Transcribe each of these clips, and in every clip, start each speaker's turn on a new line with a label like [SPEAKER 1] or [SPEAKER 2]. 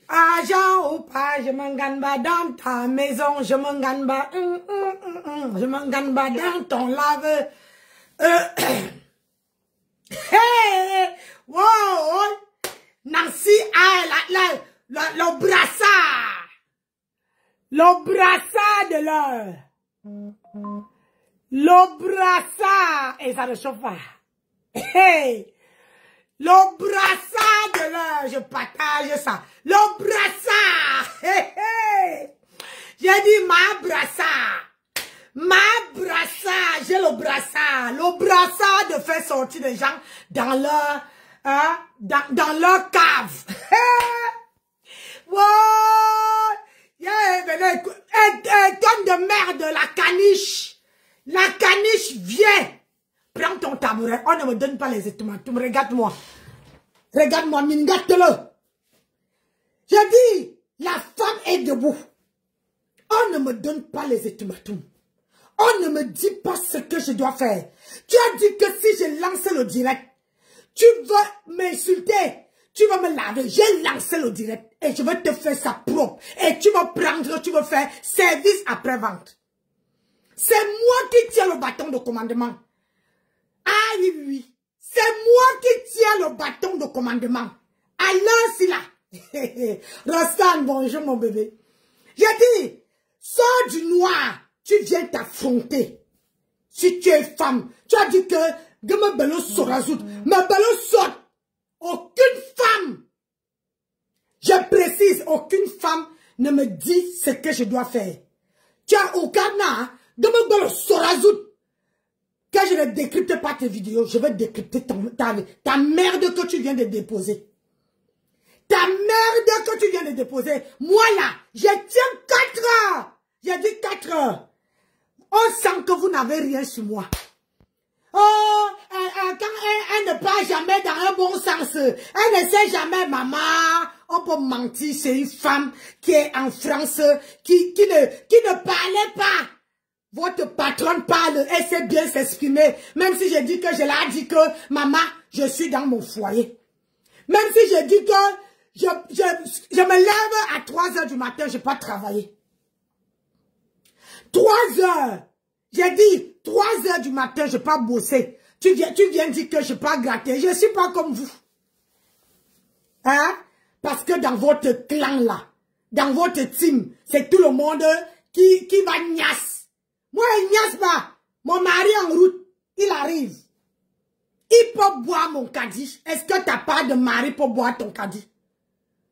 [SPEAKER 1] Argent ou pas, je m'en gagne pas dans ta maison, je m'en gagne pas, je m'en gagne pas dans ton lave. Hey, wow, Nancy, le brassard. Le brassard de l'heure. Le brassard. Et ça ne chauffe pas. Hey. Le brassard de l'heure. Je partage ça. Le brassard. Hey, hey. J'ai dit ma brassard. Ma brassard. J'ai le brassard. Le brassard de faire sortir des gens dans leur, dans leur cave. Wow. Yeah, tonne de merde, la caniche. La caniche, viens. Prends ton tabouret. On ne me donne pas les ultimatums. Regarde-moi. Regarde-moi, mingate-le. J'ai dit, la femme est debout. On ne me donne pas les ultimatums. On ne me dit pas ce que je dois faire. Tu as dit que si je lance le direct, tu vas m'insulter. Tu vas me laver. J'ai lancé le direct et je vais te faire ça propre. Et tu vas prendre, tu vas faire service après-vente. C'est moi qui tiens le bâton de commandement. Ah oui, oui. C'est moi qui tiens le bâton de commandement. Alors, c'est là. Rostan, bonjour mon bébé. J'ai dit, sors du noir. Tu viens t'affronter. Si tu es femme, tu as dit que me belo sorazout. Me belo sort. Aucune femme, je précise, aucune femme ne me dit ce que je dois faire. Tu as au Ghana, de me belo sorazout. Quand je ne décrypte pas tes vidéos, je vais décrypter ta merde que tu viens de déposer. Ta merde que tu viens de déposer. Moi là, je tiens 4 heures. J'ai dit 4 heures. On sent que vous n'avez rien sur moi. Oh, quand elle ne parle jamais dans un bon sens. Elle ne sait jamais, maman. On peut mentir, c'est une femme qui est en France, qui ne parlait pas. Votre patronne parle, elle sait bien s'exprimer. Même si je dis que je l'ai dit que, maman, je suis dans mon foyer. Même si je dis que je me lève à 3 heures du matin, je ne vais pas travailler. 3 heures. J'ai dit, 3 heures du matin, je ne vais pas bosser. Tu viens dire que je ne vais pas gratter. Je ne suis pas comme vous. Hein? Parce que dans votre clan là, dans votre team, c'est tout le monde qui va niasse. Moi, il niasse pas. Mon mari en route, il arrive. Il peut boire mon caddie. Est-ce que tu n'as pas de mari pour boire ton caddie?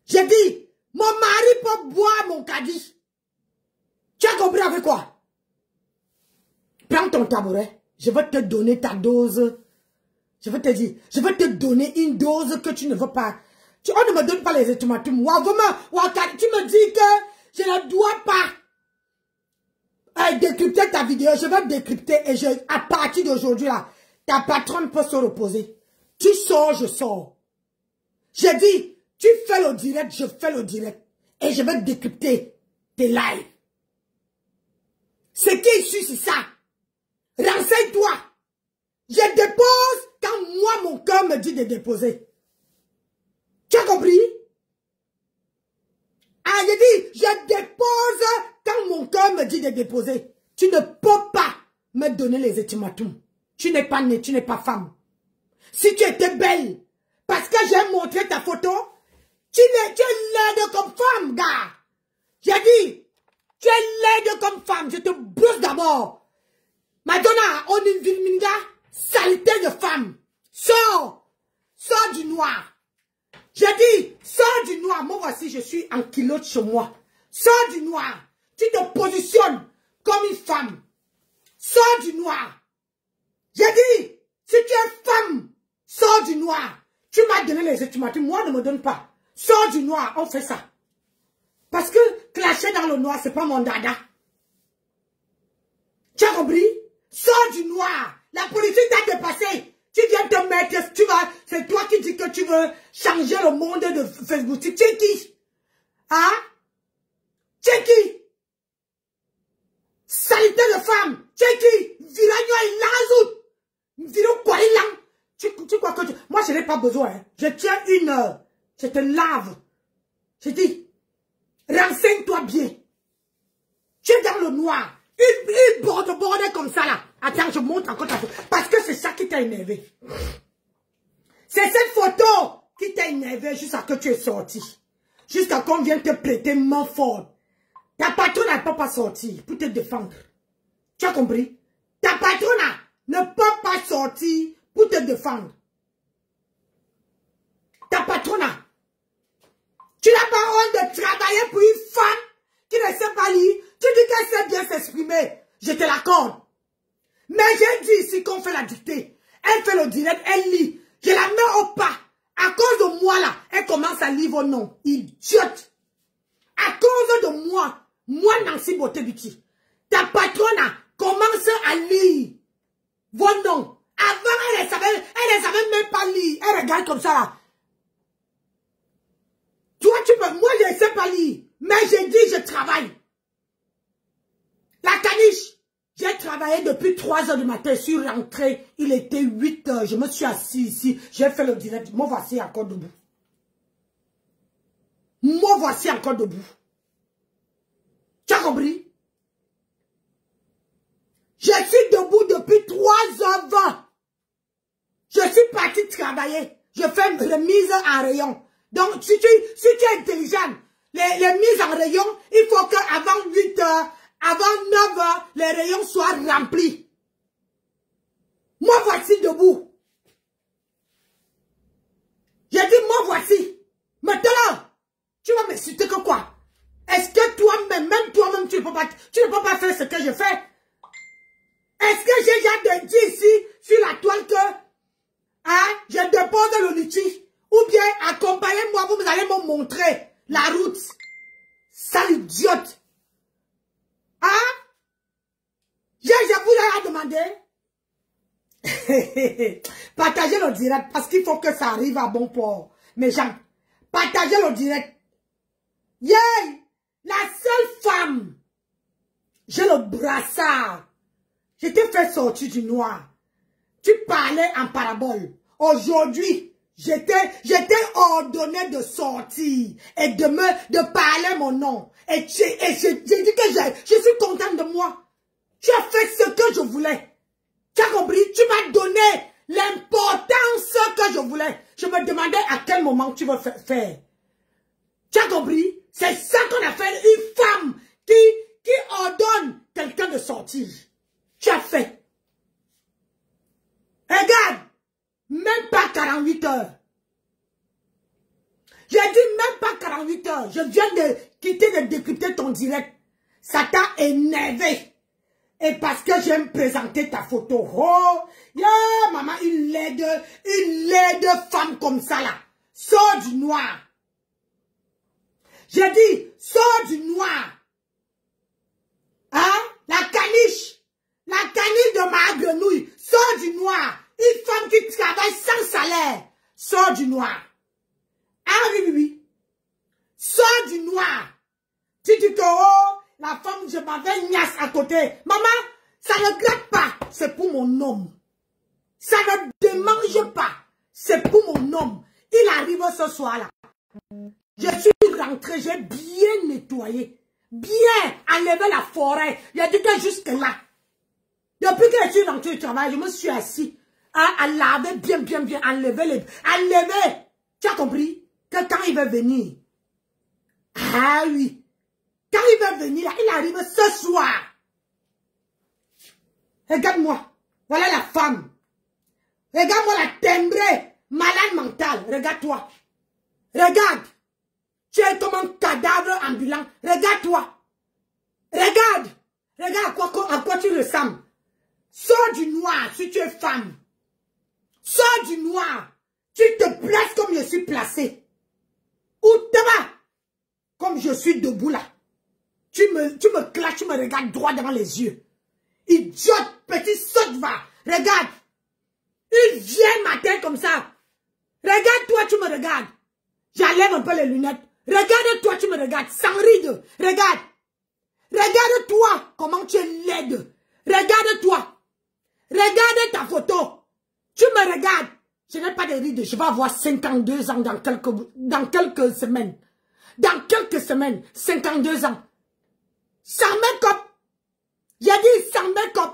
[SPEAKER 1] J'ai dit, mon mari peut boire mon caddie. Tu as compris avec quoi? Prends ton tabouret. Je vais te donner ta dose. Je vais te dire, je vais te donner une dose que tu ne veux pas. On ne me donne pas les ultimatums. Tu me dis que je ne dois pas décrypter ta vidéo. Je vais décrypter et à partir d'aujourd'hui là, ta patronne peut se reposer. Tu sors, je sors. J'ai dit, tu fais le direct, je fais le direct. Et je vais décrypter tes lives. Ce qui est issu, c'est ça. Renseigne-toi. Je dépose quand moi, mon cœur me dit de déposer. Tu as compris? Ah, je dis, je dépose quand mon cœur me dit de déposer. Tu ne peux pas me donner les ultimatums. Tu n'es pas née, tu n'es pas femme. Si tu étais belle, parce que j'ai montré ta photo, tu es laide comme femme, gars. J'ai dit, tu es laide comme femme. Je te brosse d'abord. Madonna, on est une minga, saleté de femme. Sors du noir. J'ai dit, sors du noir. Moi voici, je suis en kilote chez moi. Sors du noir. Tu te positionnes comme une femme. Sors du noir. J'ai dit, si tu es femme, sors du noir. Tu m'as donné les ultimatums, moi ne me donne pas. Sors du noir, on fait ça. Parce que clasher dans le noir, c'est pas mon dada. Tu as compris? Sors du noir. La politique t'a dépassé. Tu viens te mettre, c'est toi qui dis que tu veux changer le monde de Facebook. Tu es qui? Hein? Tu es qui? Saleté de femme. Tu es qui? Vilagno et Lazout. je n'ai pas besoin. Hein. Je tiens 1 heure. Je te lave. Je dis, renseigne-toi bien. Tu es dans le noir. Il borde comme ça là. Attends, je montre encore ta photo. Parce que c'est ça qui t'a énervé. C'est cette photo qui t'a énervé jusqu'à que tu es sorti. Jusqu'à qu'on vienne te prêter main forte. Ta patronne ne peut pas sortir pour te défendre. Tu as compris? Ta patronne ne peut pas sortir pour te défendre. Ta patronne, tu n'as pas honte de travailler pour une femme qui ne sait pas lire. Tu dis qu'elle sait bien s'exprimer. Je te l'accorde. Mais j'ai dit ici qu'on fait la dictée. Elle fait le direct, elle lit. Je la mets au pas. À cause de moi là, elle commence à lire vos noms. Idiote. À cause de moi, Nancy Botebuti, ta patronne commence à lire vos noms. Avant, elle ne savait même pas lire. Elle regarde comme ça là. Toi, tu peux, moi je ne sais pas lire. Mais j'ai dit, je travaille. La caniche, j'ai travaillé depuis 3 heures du matin. Je suis rentré, il était 8 heures. Je me suis assis ici, j'ai fait le direct. Moi, voici encore debout. Moi, voici encore debout. Tu as compris? Je suis debout depuis 3h20. Je suis parti travailler. Je fais une remise en rayon. Donc, si tu es intelligent, les mises en rayon, il faut qu'avant 8h, avant 9h, les rayons soient remplis. Moi, voici debout. J'ai dit, moi, voici. Maintenant, tu vas m'insulter que quoi? Est-ce que toi-même, même toi-même, tu ne peux pas faire ce que je fais? Est-ce que j'ai déjà dit ici, sur la toile, que je dépose le litige? Ou bien, accompagnez-moi, vous allez me montrer la route. Sale idiote. Je vous ai demandé. Partagez le direct, parce qu'il faut que ça arrive à bon port. Mes gens, partagez le direct. Yeah! La seule femme, j'ai le brassard. Je t'ai fait sortir du noir. Tu parlais en parabole. Aujourd'hui, j'étais ordonné de sortir et de parler mon nom. Et j'ai dit que je suis contente de moi. Tu as fait ce que je voulais. Tu as compris? Tu m'as donné l'importance que je voulais. Je me demandais à quel moment tu veux faire. Tu as compris? C'est ça qu'on appelle une femme qui ordonne quelqu'un de sortir. Tu as fait. Regarde, même pas 48 heures. J'ai dit même pas 48 heures. Je viens de quitter de décrypter ton direct. Ça t'a énervé. Et parce que j'aime présenter ta photo. Oh, yeah, maman, une laide femme comme ça là. Sors du noir. J'ai dit, sors du noir. Hein? La caniche de ma grenouille. Sors du noir. Une femme qui travaille sans salaire. Sors du noir. Ah oui. Sors du noir. Tu dis que, oh, la femme, je m'avais niasse à côté. Maman, ça ne gratte pas. C'est pour mon homme. Ça ne démange pas. C'est pour mon homme. Il arrive ce soir-là. Je suis rentré, j'ai bien nettoyé. Bien enlevé la forêt. Il a dit que jusque là. Depuis que je suis rentré du travail, je me suis assis. À laver bien, enlever. Tu as compris? Que quand il va venir. Ah oui. Quand il va venir, il arrive ce soir. Regarde-moi. Voilà la femme. Regarde-moi la timbrée. Malade mentale. Regarde-toi. Regarde. Tu es comme un cadavre ambulant. Regarde-toi. Regarde. Regarde à quoi tu ressembles. Sors du noir si tu es femme. Sors du noir. Tu te places comme je suis placé. Ou te vas. Comme je suis debout là. Tu me clashes, tu me regardes droit devant les yeux. Idiote, petit saute va. Regarde. Il vient matin comme ça. Regarde-toi, tu me regardes. J'enlève un peu les lunettes. Regarde-toi, tu me regardes. Sans ride. Regarde. Regarde-toi. Comment tu es laide. Regarde-toi. Regarde ta photo. Tu me regardes. Je n'ai pas de rides. Je vais avoir 52 ans dans quelques semaines. Dans quelques semaines, 52 ans. Sans make-up. J'ai dit sans make-up.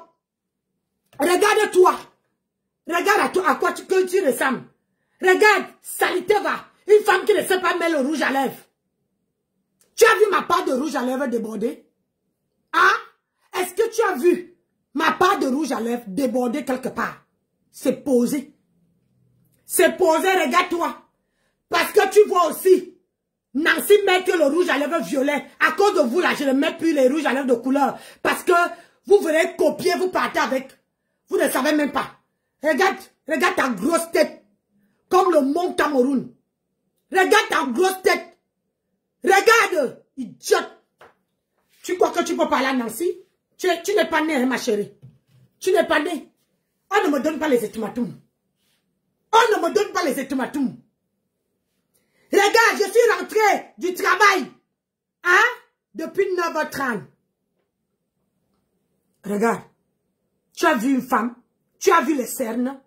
[SPEAKER 1] Regarde-toi. Regarde à quoi tu ressembles. Regarde, salité va. Une femme qui ne sait pas mettre le rouge à lèvres. Tu as vu ma part de rouge à lèvres déborder? Hein? Est-ce que tu as vu ma part de rouge à lèvres déborder quelque part? C'est posé. C'est posé, regarde-toi. Parce que tu vois aussi, Nancy met le rouge à lèvres violet. À cause de vous là, je ne mets plus les rouges à lèvres de couleur. Parce que vous venez copier, vous partez avec. Vous ne savez même pas. Regarde ta grosse tête. Comme le mont Cameroun. Regarde ta grosse tête. Regarde, idiote. Tu crois que tu peux parler à Nancy? Tu n'es pas née, hein, ma chérie. Tu n'es pas née. On ne me donne pas les ultimatums. On ne me donne pas les ultimatums. Regarde, je suis rentrée du travail. Hein? Depuis 9h30. Regarde. Tu as vu une femme? Tu as vu les cernes?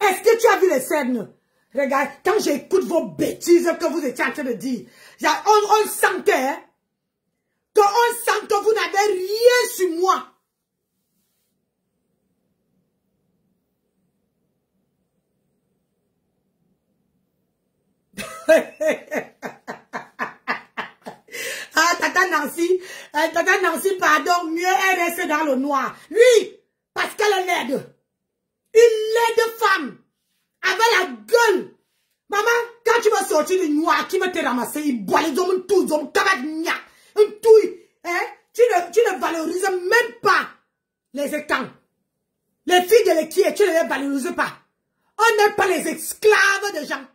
[SPEAKER 1] Est-ce que tu as vu les cernes? Regarde, quand j'écoute vos bêtises que vous étiez en train de dire, on sent que vous n'avez rien sur moi. Ah, Tata Nancy, pardon, mieux elle reste dans le noir. Oui, parce qu'elle est laide. Une laide femme, avec la gueule. Maman, quand tu vas sortir du noir, qui va te ramasser, il boit les hommes, tous les hommes, une touille, hein? Tu ne valorises même pas les étangs. Les filles de l'équipe, tu ne les valorises pas. On n'est pas les esclaves des gens.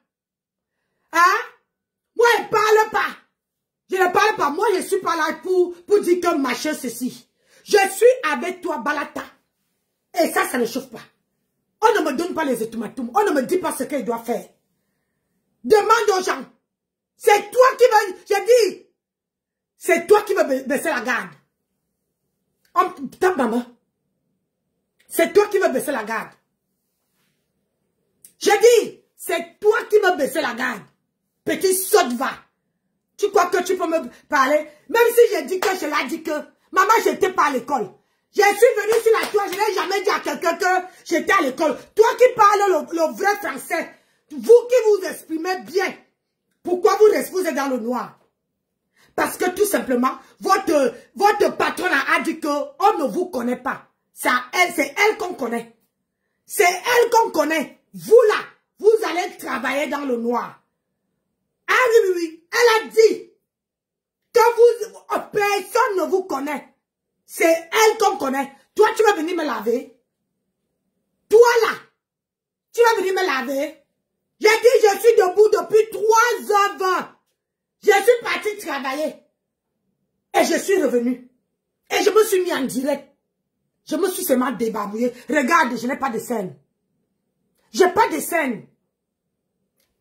[SPEAKER 1] Hein? Moi, je ne parle pas. Je ne parle pas. Moi, je ne suis pas là pour dire que machin ceci. Je suis avec toi, Balata. Et ça ne chauffe pas. On ne me donne pas les ultimatums. On ne me dit pas ce qu'il doit faire. Demande aux gens. C'est toi qui vas... Je dis. C'est toi qui vas baisser la garde. Ta maman. C'est toi qui vas baisser la garde. Je dis. C'est toi qui vas baisser la garde. Petit saute va. Tu crois que tu peux me parler? Même si je dis que je l'ai dit que... Maman, j'étais pas à l'école. Je suis venue sur la toile. Je n'ai jamais dit à quelqu'un que j'étais à l'école. Toi qui parles le vrai français. Vous qui vous exprimez bien. Pourquoi vous êtes dans le noir? Parce que tout simplement, votre patronne a dit qu'on ne vous connaît pas. C'est elle qu'on connaît. C'est elle qu'on connaît. Vous là, vous allez travailler dans le noir. Ah oui, oui, oui. Elle a dit que personne ne vous connaît. C'est elle qu'on connaît. Toi, tu vas venir me laver. Toi là, tu vas venir me laver. J'ai dit, je suis debout depuis 3h20. Je suis parti travailler. Et je suis revenu. Et je me suis mis en direct. Je me suis seulement débarbouillé. Regarde, je n'ai pas de scène. J'ai pas de scène.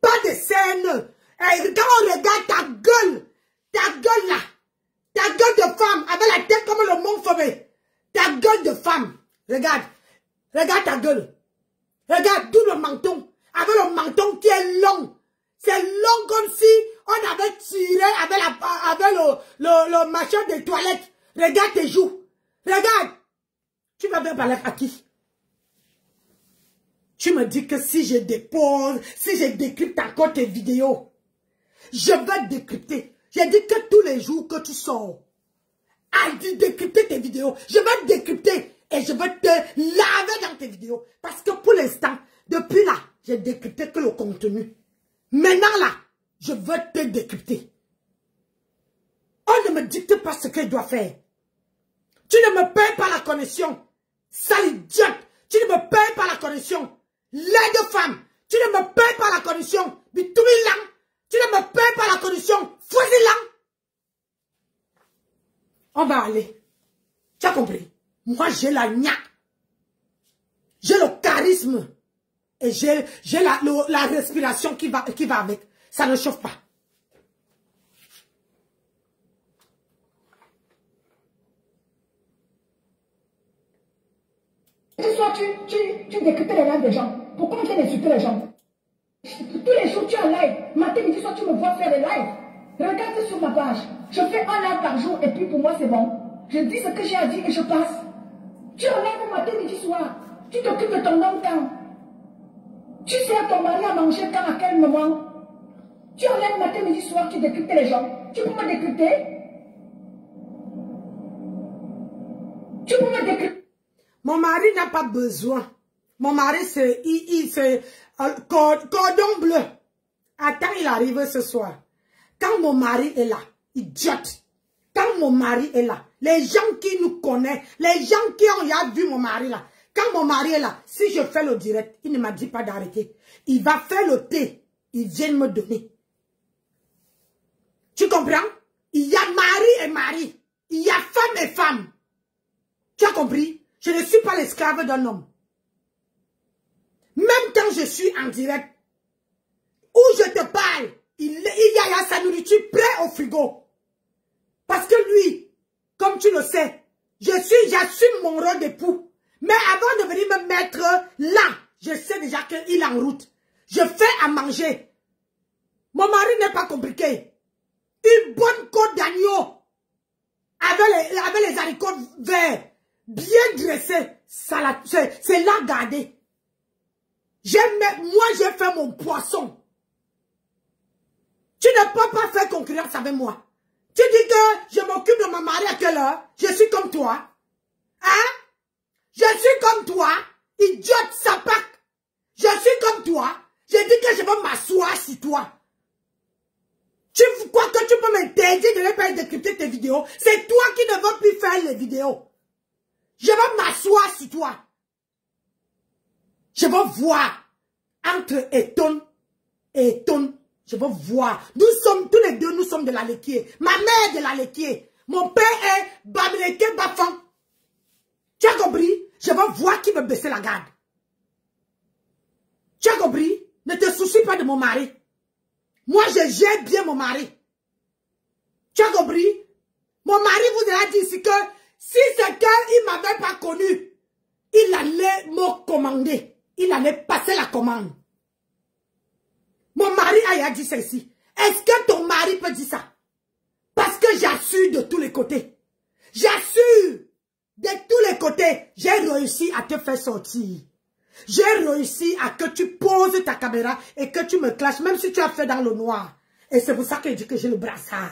[SPEAKER 1] Pas de scène. Et quand on regarde ta gueule là, ta gueule de femme, avec la tête comme le mont Fobé. Ta gueule de femme. Regarde. Regarde ta gueule. Regarde tout le menton. Avec le menton qui est long. C'est long comme si on avait tiré avec le machin des toilettes. Regarde tes joues. Regarde. Tu vas bien parler à qui? Tu me dis que si je dépose, si je décrypte encore tes vidéos, je vais décrypter. J'ai dit que tous les jours que tu sors, à décrypter tes vidéos, je vais décrypter et je vais te laver dans tes vidéos. Parce que pour l'instant, depuis là, j'ai décrypté que le contenu. Maintenant là, je veux te décrypter. On ne me dicte pas ce qu'il doit faire. Tu ne me payes pas la connexion. Sale idiote. Tu ne me payes pas la connexion. Laide femme. Tu ne me payes pas la connexion. Bitoumilang. Tu ne me payes pas la connexion. Fouzilang. On va aller. Tu as compris? Moi, j'ai la gna. J'ai le charisme. Et j'ai la respiration qui va avec. Ça ne chauffe pas. Ce soir, tu décryptes les rêves des gens.
[SPEAKER 2] Pourquoi tu insulter les gens? Tous les jours, tu es en live. Matin, midi, soir, tu me vois faire des lives. Regarde sur ma page. Je fais un live par jour et puis pour moi, c'est bon. Je dis ce que j'ai à dire et je passe. Tu es en live matin, midi, soir. Tu t'occupes de ton homme quand? Tu sais à ton mari à manger quand, à quel moment? Tu es en live matin, midi, soir, tu décryptes les gens. Tu peux me décrypter? Tu peux me décrypter?
[SPEAKER 1] Mon mari n'a pas besoin. Mon mari, c'est cordon bleu. Attends, il arrive ce soir. Quand mon mari est là, idiote. Quand mon mari est là, les gens qui nous connaissent, les gens qui ont vu mon mari là, quand mon mari est là, si je fais le direct, il ne m'a dit pas d'arrêter. Il va faire le thé. Il vient me donner. Tu comprends? Il y a mari et mari. Il y a femme et femme. Tu as compris? Je ne suis pas l'esclave d'un homme. Même quand je suis en direct, où je te parle, il y a sa nourriture prête au frigo. Parce que lui, comme tu le sais, j'assume mon rôle d'époux. Mais avant de venir me mettre là, je sais déjà qu'il est en route. Je fais à manger. Mon mari n'est pas compliqué. Une bonne côte d'agneau avec les haricots verts, bien dressés, c'est là gardé. Moi, j'ai fait mon poisson. Tu ne peux pas faire concurrence avec moi. Tu dis que je m'occupe de mon mari à quelle heure? Je suis comme toi. Hein? Je suis comme toi. Idiote sapac. Je suis comme toi. Je dis que je vais m'asseoir sur toi. Tu crois que tu peux m'interdire de ne pas décrypter tes vidéos? C'est toi qui ne veux plus faire les vidéos. Je vais m'asseoir sur toi. Je vais voir entre Eton et Eton. Je vais voir. Nous sommes tous les deux, nous sommes de la Lequier. Ma mère est de la Lequier. Mon père est Bamileke Bafan. Tu as compris? Je vais voir qui veut baisser la garde. Tu as compris? Ne te soucie pas de mon mari. Moi, je gère bien mon mari. Tu as compris? Mon mari vous a dit ici que si c'est qu'il ne m'avait pas connu, il allait me commander. Il allait passer la commande. Mon mari a dit ceci. Est-ce que ton mari peut dire ça? Parce que j'assure de tous les côtés. J'assure de tous les côtés. J'ai réussi à te faire sortir. J'ai réussi à que tu poses ta caméra et que tu me clashes, même si tu as fait dans le noir. Et c'est pour ça que je dis que j'ai le brassard.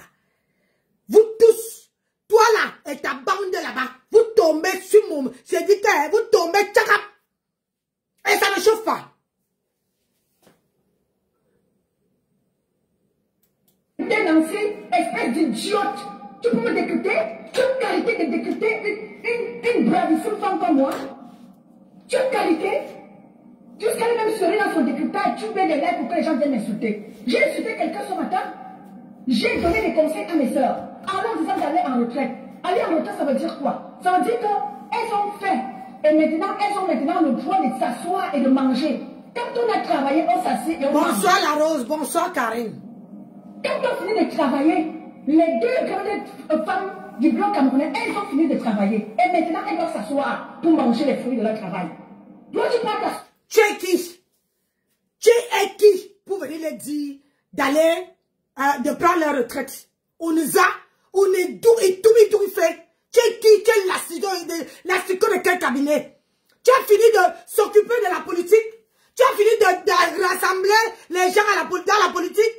[SPEAKER 1] Vous tous, toi là et ta bande là-bas, vous tombez sur mon... J'ai dit que vous tombez, tchakap. Et ça ne chauffe pas.
[SPEAKER 2] Nancy, espèce d'idiote. Tu peux me décrypter? Tu as une qualité de décrypter une bravissime femme comme moi? Tu as une qualité? Jusqu'à même sourire dans son décryptage, tu mets des lèvres pour que les gens viennent m'insulter. J'ai insulté quelqu'un ce matin. J'ai donné des conseils à mes soeurs en leur disant d'aller en retraite. Aller en retraite, ça veut dire quoi? Ça veut dire qu'elles ont fait. Et maintenant, elles ont maintenant le droit de s'asseoir et de manger. Quand on a travaillé, on s'assied et on mange.
[SPEAKER 1] Bonsoir la Rose, bonsoir Karine.
[SPEAKER 2] Quand on finit de travailler, les deux grandes femmes du bloc camerounais, elles ont fini de travailler. Et maintenant, elles doivent s'asseoir pour manger les fruits de leur travail. Toi, tu prends ta...
[SPEAKER 1] Tu es qui? Tu es qui pour venir les dire d'aller, de prendre leur retraite? On nous a, on est doux et tout fait. Tu es qui? Tu es l'astico de quel cabinet? Tu as fini de s'occuper de la politique? Tu as fini de rassembler les gens dans la politique?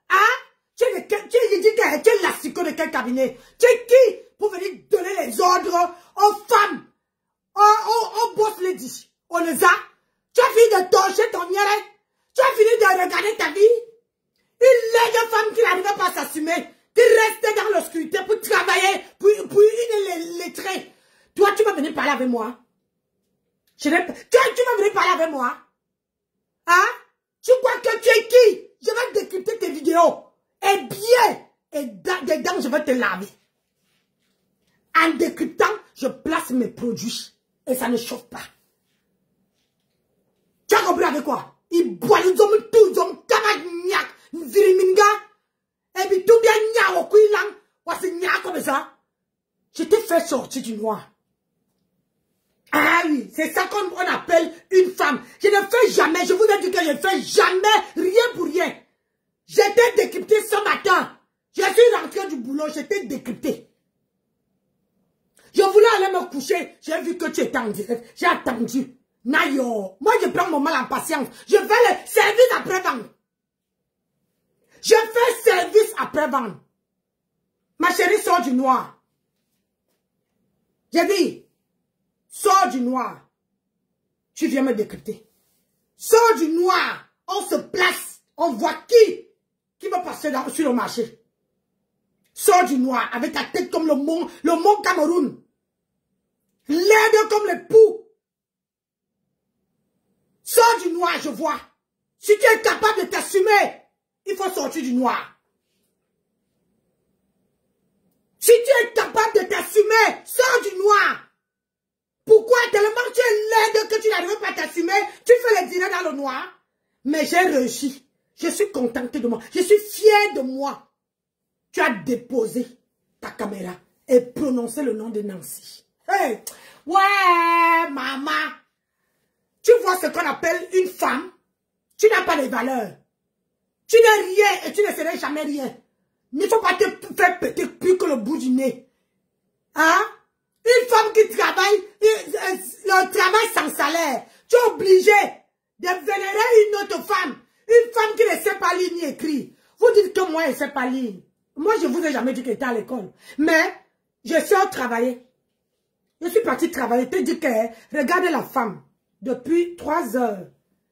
[SPEAKER 1] Hein? Tu es l'astico de quel cabinet? Tu es qui pour venir donner les ordres aux femmes, aux boss ladies? On les a. Tu as fini de torcher ton nière. Tu as fini de regarder ta vie. Une laide femme qui n'arrivait pas à s'assumer, qui restait dans l'obscurité pour travailler, pour une lettrée. Toi, tu vas venir parler avec moi. Tu vas venir parler avec moi. Hein? Tu crois que tu es qui? Je vais décrypter tes vidéos. Et bien, et dedans, je vais te laver. En décryptant, je place mes produits. Et ça ne chauffe pas. Tu as compris avec quoi? Ils boivent, ils ont tout, ils ont kamagnac, viriminga. Et puis tout bien nya au couillang. Voici nya comme ça. Je t'ai fait sortir du noir. Ah oui, c'est ça qu'on appelle une femme. Je Je ne fais jamais, je vous ai dit que je ne fais jamais rien pour rien. J'étais décrypté ce matin. Je suis rentré du boulot, j'étais décrypté. Je voulais aller me coucher. J'ai vu que tu étais en direct. J'ai attendu. Nayo. Moi, je prends mon mal en patience. Je fais le service après-vente. Je fais service après-vente. Ma chérie, sort du noir. J'ai dit, sors du noir. Tu viens me décrypter. Sors du noir. On se place. On voit qui va passer sur le marché. Sors du noir avec ta tête comme le mont Cameroun. L'aide comme les poux. Sors du noir, je vois. Si tu es capable de t'assumer, il faut sortir du noir. Si tu es capable de t'assumer, sors du noir. Pourquoi? Tellement tu es laide que tu n'arrives pas à t'assumer, tu fais le dîner dans le noir. Mais j'ai réussi. Je suis contente de moi. Je suis fière de moi. Tu as déposé ta caméra et prononcé le nom de Nancy. Hey! Ouais, maman. Tu vois ce qu'on appelle une femme? Tu n'as pas de valeur. Tu n'es rien et tu ne seras jamais rien. Il ne faut pas te faire péter plus que le bout du nez. Hein? Une femme qui travaille, le travail sans salaire. Tu es obligé de vénérer une autre femme. Une femme qui ne sait pas lire ni écrire. Vous dites que moi, je ne sais pas lire. Moi, je ne vous ai jamais dit que j'étais à l'école. Mais, je sais travailler. Je suis partie travailler. Tu dis que, regardez la femme. Depuis 3 heures.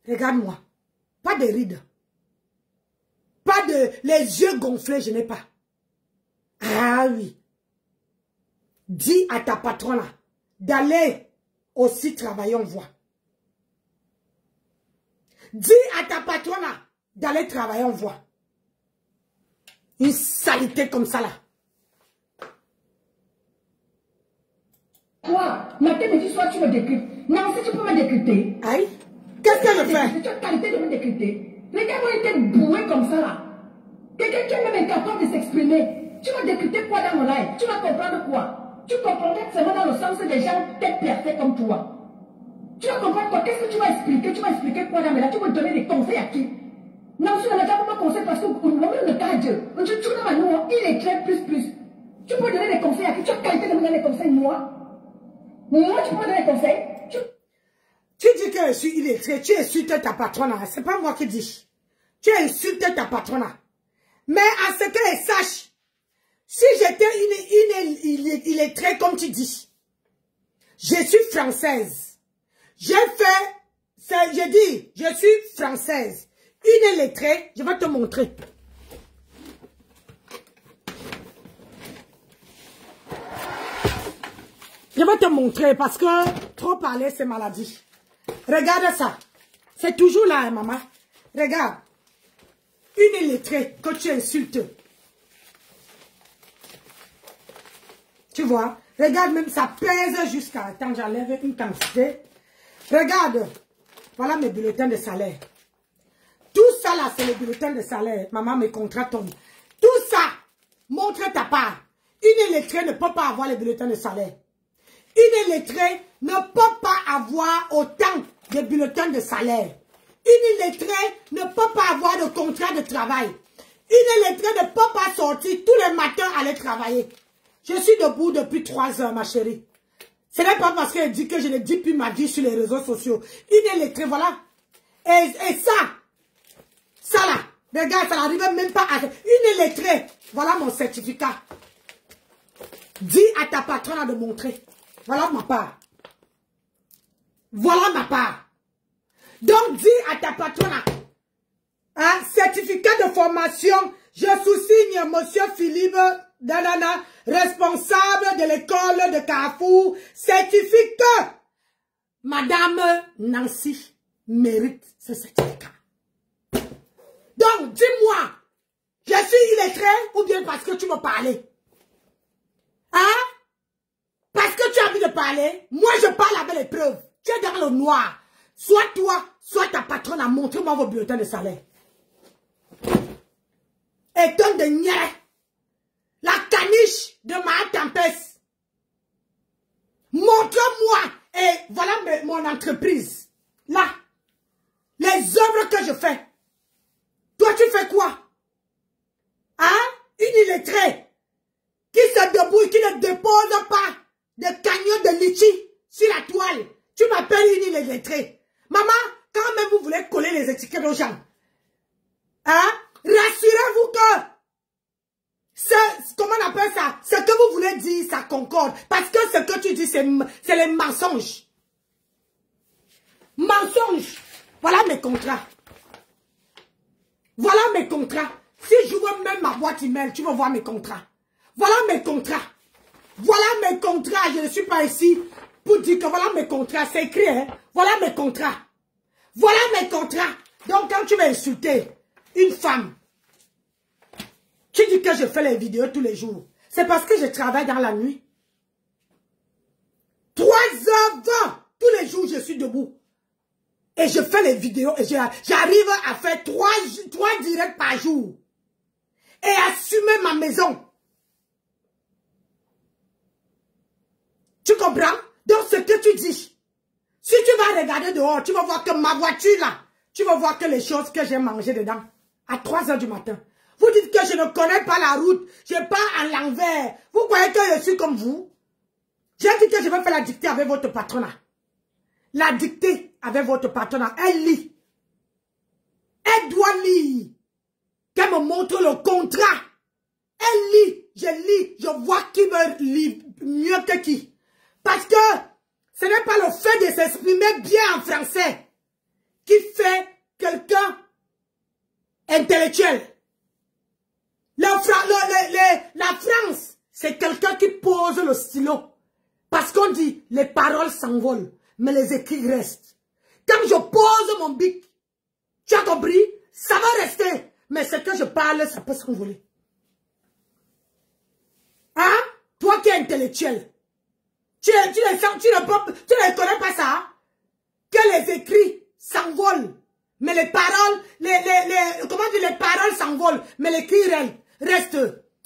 [SPEAKER 1] Regarde-moi. Pas de rides. Pas de... Les yeux gonflés, je n'ai pas. Ah oui. Dis à ta patronne d'aller aussi travailler, on voit. Dis à ta patronne d'aller travailler, on voit. Une saleté comme ça là.
[SPEAKER 2] Quoi? Matin, midi, soir, tu me décryptes. Non, si tu peux me décrypter.
[SPEAKER 1] Aïe. Qu'est-ce que je fais?
[SPEAKER 2] Tu as qualité de me décrypter. Les gars ont été boués comme ça là. Quelqu'un qui est même incapable de s'exprimer. Tu vas décrypter quoi dans mon live? Tu vas comprendre quoi? Tu comprendrais seulement dans le sens des gens peut-être parfaits comme toi. Tu vas comprendre quoi? Qu'est-ce que tu vas expliquer? Tu vas expliquer quoi dans mes lives? Tu vas donner des conseils à qui? Non, je ne vais pas conseiller parce que le cas de Dieu. Tu n'as pas nous, il est très plus. Tu peux donner des conseils à qui? Tu as qualité de me donner des conseils, moi? Moi, tu peux me donner des conseils?
[SPEAKER 1] Tu dis que je suis illettré, tu insultes ta patronne. C'est pas moi qui dis. Tu insultes ta patronne. Mais à ce qu'elle sache, si j'étais illettrée comme tu dis, je suis française. J'ai dit, je suis française. Une illettrée, je vais te montrer. Je vais te montrer parce que trop parler, c'est maladie. Regarde ça. C'est toujours là, maman. Regarde. Une illettrée que tu insultes. Tu vois? Regarde même, ça pèse jusqu'à... Attends, j'enlève une quantité. Regarde. Voilà mes bulletins de salaire. Tout ça là, c'est les bulletins de salaire. Maman, mes contrats tombent. Tout ça, montre ta part. Une illettrée ne peut pas avoir les bulletins de salaire. Une illettrée ne peut pas avoir autant de bulletins de salaire. Une illettrée ne peut pas avoir de contrat de travail. Une illettrée ne peut pas sortir tous les matins aller travailler. Je suis debout depuis 3 heures, ma chérie. Ce n'est pas parce qu'elle dit que je ne dis plus ma vie sur les réseaux sociaux. Une illettrée, voilà. Et ça là, regarde, ça n'arrive même pas à... Une illettrée, voilà mon certificat. Dis à ta patronne de montrer. Voilà ma part. Voilà ma part. Donc, dis à ta patronne, hein, certificat de formation, je sous-signe Monsieur Philippe Danana, responsable de l'école de Carrefour, certifie que Madame Nancy mérite ce certificat. Donc, dis-moi, je suis illettré ou bien parce que tu me parlais? Hein? Parce que tu as envie de parler, moi je parle avec les preuves. Tu es dans le noir. Soit toi, soit ta patronne a montré moi vos bulletins de salaire. Et ton de niais, la caniche de ma tempête. Montre-moi. Et voilà mon entreprise. Là, les lettrés. Maman, quand même vous voulez coller les étiquettes aux gens, hein, rassurez-vous que comment on appelle ça? Ce que vous voulez dire, ça concorde. Parce que ce que tu dis, c'est les mensonges. Mensonges. Voilà mes contrats. Voilà mes contrats. Si je vois même ma boîte email, tu vas voir mes contrats. Voilà mes contrats. Voilà mes contrats. Je ne suis pas ici pour dire que voilà mes contrats. C'est écrit, hein? Voilà mes contrats. Voilà mes contrats. Donc, quand tu vas insulter une femme, tu dis que je fais les vidéos tous les jours. C'est parce que je travaille dans la nuit. 3h20, tous les jours, je suis debout. Et je fais les vidéos et j'arrive à faire 3 directs par jour. Et assumer ma maison. Tu comprends? Donc, ce que tu dis, si tu vas regarder dehors, tu vas voir que ma voiture là, tu vas voir que les choses que j'ai mangées dedans, à 3h du matin. Vous dites que je ne connais pas la route, je pars à l'envers. Vous croyez que je suis comme vous? J'ai dit que je vais faire la dictée avec votre patronat. La dictée avec votre patronat, elle lit. Elle doit lire. Qu'elle me montre le contrat. Elle lit, je vois qui me lit mieux que qui. Parce que ce n'est pas le fait de s'exprimer bien en français qui fait quelqu'un intellectuel. La France, c'est quelqu'un qui pose le stylo. Parce qu'on dit, les paroles s'envolent, mais les écrits restent. Quand je pose mon bic, tu as compris? Ça va rester. Mais ce que je parle, ça peut s'envoler. Hein? Toi qui es intellectuel. Tu ne connais pas ça? Hein? Que les écrits s'envolent. Mais les paroles, comment dire, les paroles s'envolent. Mais l'écrit reste.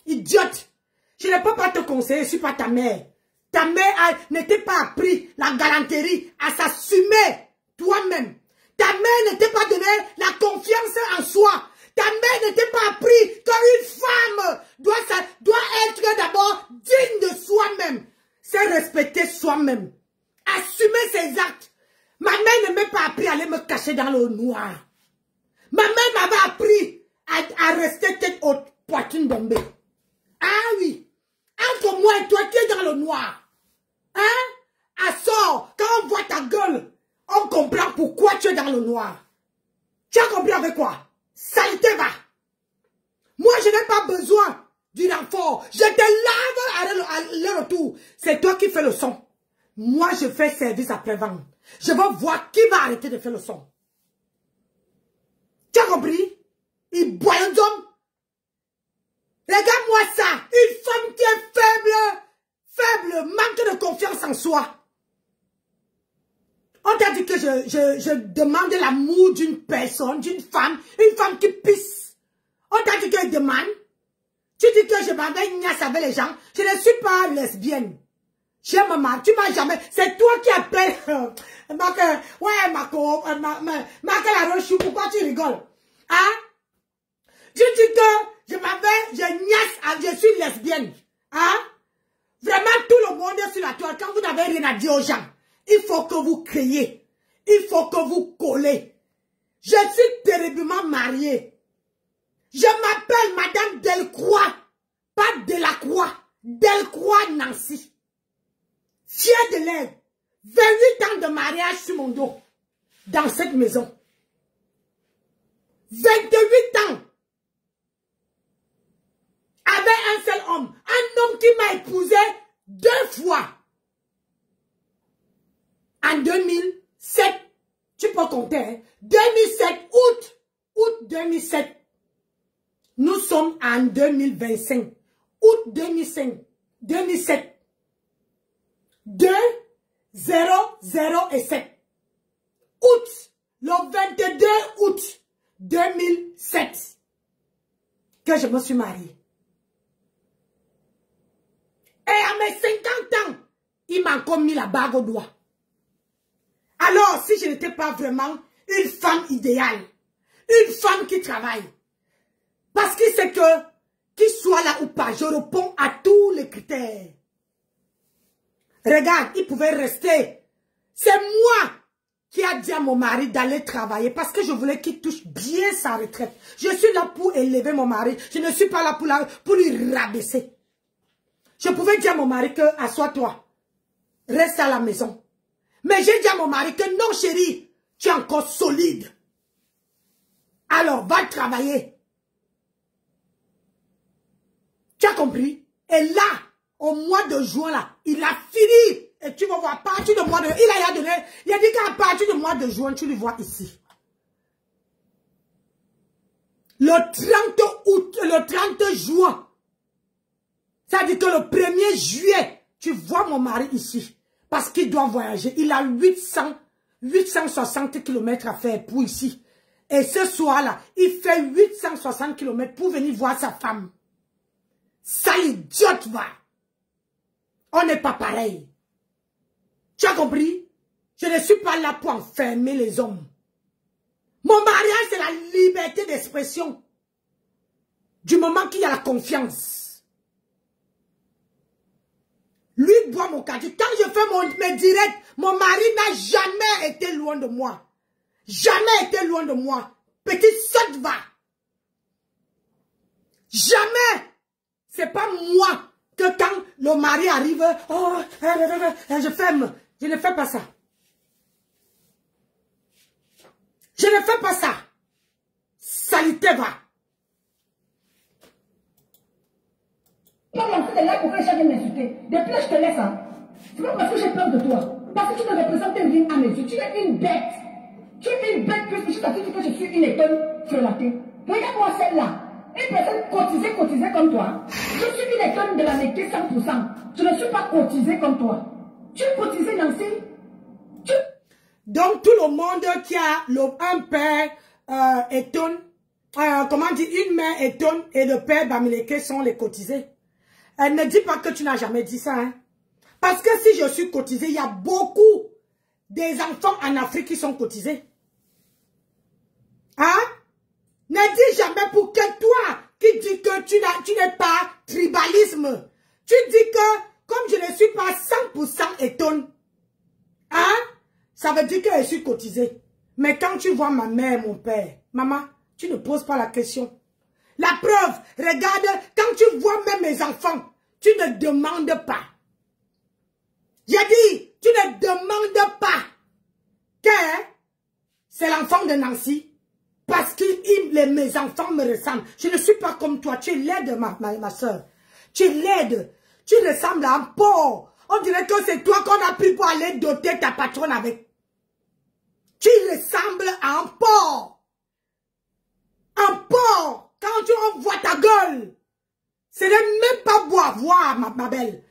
[SPEAKER 1] Idiote. Je ne peux pas te conseiller, je ne suis pas ta mère. Ta mère n'était pas appris la galanterie à s'assumer toi-même. Ta mère n'était pas donné la confiance en soi. Ta mère n'était pas appris qu'une femme doit être d'abord digne de soi-même. C'est respecter soi-même. Assumer ses actes. Ma mère ne m'a pas appris à aller me cacher dans le noir. Ma mère m'avait appris à rester tête haute, poitrine bombée. Ah oui. Entre moi et toi qui es dans le noir. Hein? Assort, quand on voit ta gueule, on comprend pourquoi tu es dans le noir. Tu as compris avec quoi? Saleté va. Moi, je n'ai pas besoin du renfort. Je te lave à le retour. C'est toi qui fais le son. Moi, je fais service après-vente. Je veux voir qui va arrêter de faire le son. Tu as compris? Il boit un homme. Regarde-moi ça. Une femme qui est faible, manque de confiance en soi. On t'a dit que je demande l'amour d'une personne, d'une femme, une femme qui pisse. On t'a dit que je demande. Tu dis que je m'avais niasse avec les gens. Je ne suis pas lesbienne. J'aime maman, tu m'as jamais. C'est toi qui appelles. La Rochou, pourquoi tu rigoles? Hein? Tu dis que je suis lesbienne. Hein? Vraiment, tout le monde est sur la toile. Quand vous n'avez rien à dire aux gens, il faut que vous criez. Il faut que vous collez. Je suis terriblement mariée. Je m'appelle Madame Delcroix. Pas Delacroix. Delcroix Nancy. Fière de l'aide. 28 ans de mariage sur mon dos. Dans cette maison. 28 ans. Avec un seul homme. Un homme qui m'a épousé 2 fois. En 2007. Tu peux compter. Hein? 2007, août 2007. Nous sommes en 2025. Août 2007. 2, 0, 0 et 7. Août. Le 22 août 2007. Que je me suis mariée. Et à mes 50 ans, il m'a encore mis la bague au doigt. Alors, si je n'étais pas vraiment une femme idéale, une femme qui travaille, parce qu'il sait que, qu'il soit là ou pas, je réponds à tous les critères. Regarde, il pouvait rester. C'est moi dit à mon mari d'aller travailler parce que je voulais qu'il touche bien sa retraite. Je suis là pour élever mon mari. Je ne suis pas là pour lui rabaisser. Je pouvais dire à mon mari que, assois-toi, reste à la maison. Mais j'ai dit à mon mari que non, chérie, tu es encore solide. Alors, va travailler. Tu as compris? Et là, au mois de juin, là, il a fini. Et tu vas voir, à partir du mois de... Il a dit qu'à partir du mois de juin, tu le vois ici. Le 30 août, le 30 juin, ça dit que le 1er juillet, tu vois mon mari ici. Parce qu'il doit voyager. Il a 860 km à faire pour ici. Et ce soir-là, il fait 860 km pour venir voir sa femme. Ça, l'idiote va. On n'est pas pareil. Tu as compris? Je ne suis pas là pour enfermer les hommes. Mon mariage, c'est la liberté d'expression. Du moment qu'il y a la confiance. Lui boit mon café. Quand je fais mes directs, mon mari n'a jamais été loin de moi. Jamais été loin de moi. Petite sotte va. Jamais. C'est pas moi que quand le mari arrive, oh, je ferme. Je ne fais pas ça. Je ne fais pas ça. Salité va.
[SPEAKER 2] Quand l'enfant est là pour que chacun m'insulte, depuis là je te laisse. Hein. C'est pas parce que j'ai peur de toi. Parce que tu ne représentes rien à mes yeux. Tu es une bête. Tu es une bête puisque je t'ai dit que je suis une étonne frelatée. Regarde-moi celle-là. Une personne cotisée comme toi. Je suis une étonne de la métier 100%. Je ne suis pas cotisée comme toi. Tu es cotisée, Nancy.
[SPEAKER 1] Donc, tout le monde qui a un père étonne, comment dire, une mère étonne et le père Bamileke sont les cotisés. Elle ne dit pas que tu n'as jamais dit ça. Hein? Parce que si je suis cotisée, il y a beaucoup des enfants en Afrique qui sont cotisés. Hein? Ne dis jamais pour que toi qui dis que tu n'es pas tribalisme. Tu dis que comme je ne suis pas 100% étonne, hein? Ça veut dire que je suis cotisée. Mais quand tu vois ma mère, mon père, maman, tu ne poses pas la question. La preuve, regarde, quand tu vois même mes enfants, tu ne demandes pas. J'ai dit, tu ne demandes pas que c'est l'enfant de Nancy. Parce que mes enfants me ressemblent. Je ne suis pas comme toi. Tu es laide, ma soeur. Tu es laide. Tu ressembles à un porc. On dirait que c'est toi qu'on a pris pour aller doter ta patronne avec. Tu ressembles à un porc. Un porc. Quand tu envoies ta gueule, ce n'est même pas beau à voir, ma belle.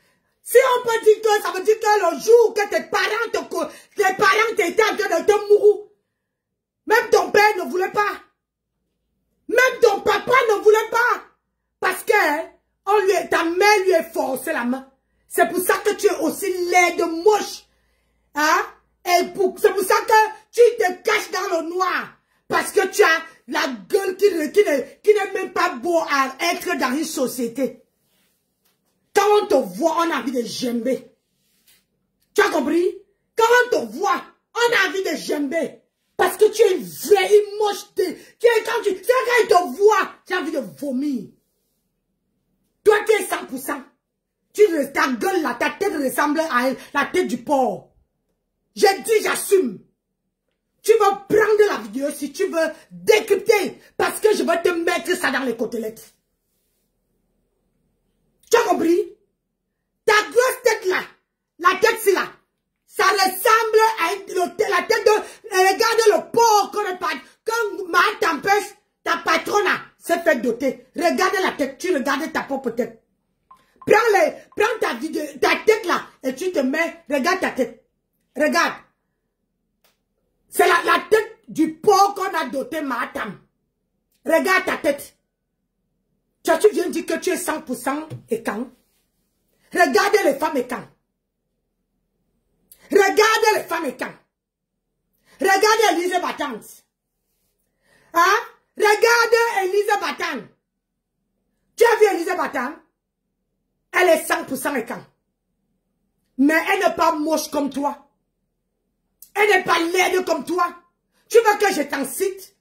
[SPEAKER 1] Si on peut dire que ça veut dire que le jour que tes parents étaient en train de te mourir, même ton père ne voulait pas. Même ton papa ne voulait pas. Parce que ta mère lui a forcé la main. C'est pour ça que tu es aussi laide, moche. Hein? Et c'est pour ça que tu te caches dans le noir. Parce que tu as la gueule qui n'est même pas beau à être dans une société. Quand on te voit, on a envie de gember. Tu as compris? Quand on te voit, on a envie de gember. Parce que tu es une vraie, une moche. Quand il te voit, tu as envie de vomir. Toi, tu es 100%. Ta gueule là, ta tête ressemble à la tête du porc. J'ai dit, j'assume. Tu veux prendre la vidéo si tu veux décrypter. Parce que je vais te mettre ça dans les côtelettes. Tu as compris? Ta grosse tête là, la tête c'est là. Ça ressemble à la tête de... Regarde le porc quand ma tempête, ta patronne s'est fait doter. Regarde la tête, tu regardes ta propre tête. Prends ta tête là et tu te mets, regarde ta tête. Regarde. C'est la tête du porc qu'on a doté Mahatam. Regarde ta tête. Tu viens de dire que tu es 100% écan. Regardez les femmes écan. Regardez les femmes écan. Regardez Elise Batante. Hein? Regardez Elise Batante. Tu as vu Elise Batante? Elle est 100% écan. Mais elle n'est pas moche comme toi. Elle n'est pas laide comme toi. Tu veux que je t'en cite?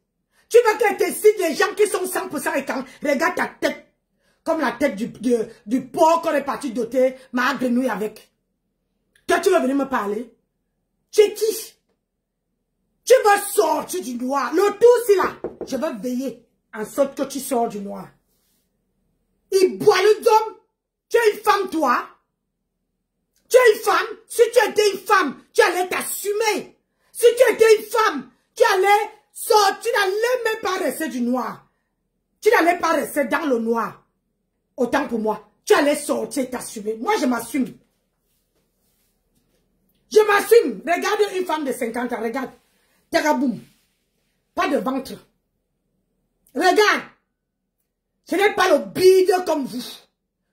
[SPEAKER 1] Tu veux que je te cite les gens qui sont 100% écrans? Regarde ta tête. Comme la tête du porc qu'on est parti doter ma grenouille avec. Toi, tu veux venir me parler? Tu es qui? Tu veux sortir du noir. Le tout, c'est là. Je veux veiller en sorte que tu sors du noir. Il boit le dôme. Tu es une femme, toi. Tu es une femme. Si tu étais une femme, tu allais t'assumer. Si tu étais une femme, tu allais sortir. Tu n'allais même pas rester du noir. Tu n'allais pas rester dans le noir. Autant pour moi. Tu allais sortir et t'assumer. Moi, je m'assume. Je m'assume. Regarde une femme de 50 ans. Regarde. Teraboum. Pas de ventre. Regarde. Ce n'est pas le bide comme vous.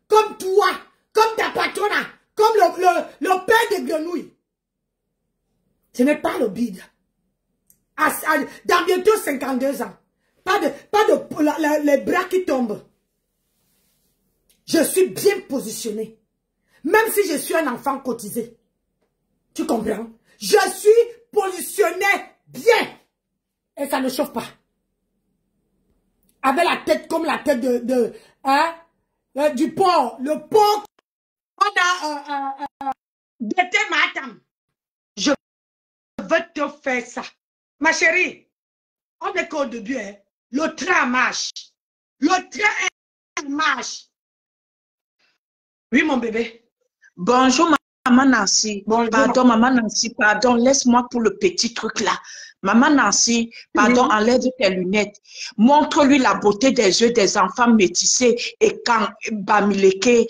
[SPEAKER 1] Comme toi. Comme ta patronne. Comme le père de grenouilles. Ce n'est pas le bide. Dans bientôt 52 ans. Pas de les bras qui tombent. Je suis bien positionnée. Même si je suis un enfant cotisé. Tu comprends? Je suis positionnée bien. Et ça ne chauffe pas. Avec la tête comme la tête du porc. Le porc. On a d'été matam. Je veux te faire ça. Ma chérie, on est qu'au début. Hein. Le train marche. Le train marche. Oui, mon bébé.
[SPEAKER 3] Bonjour, maman Nancy.
[SPEAKER 1] Bonjour.
[SPEAKER 3] Pardon, maman Nancy, pardon, laisse-moi pour le petit truc là. Maman Nancy, pardon, enlève tes lunettes. Montre-lui la beauté des yeux des enfants métissés et quand Bamileke,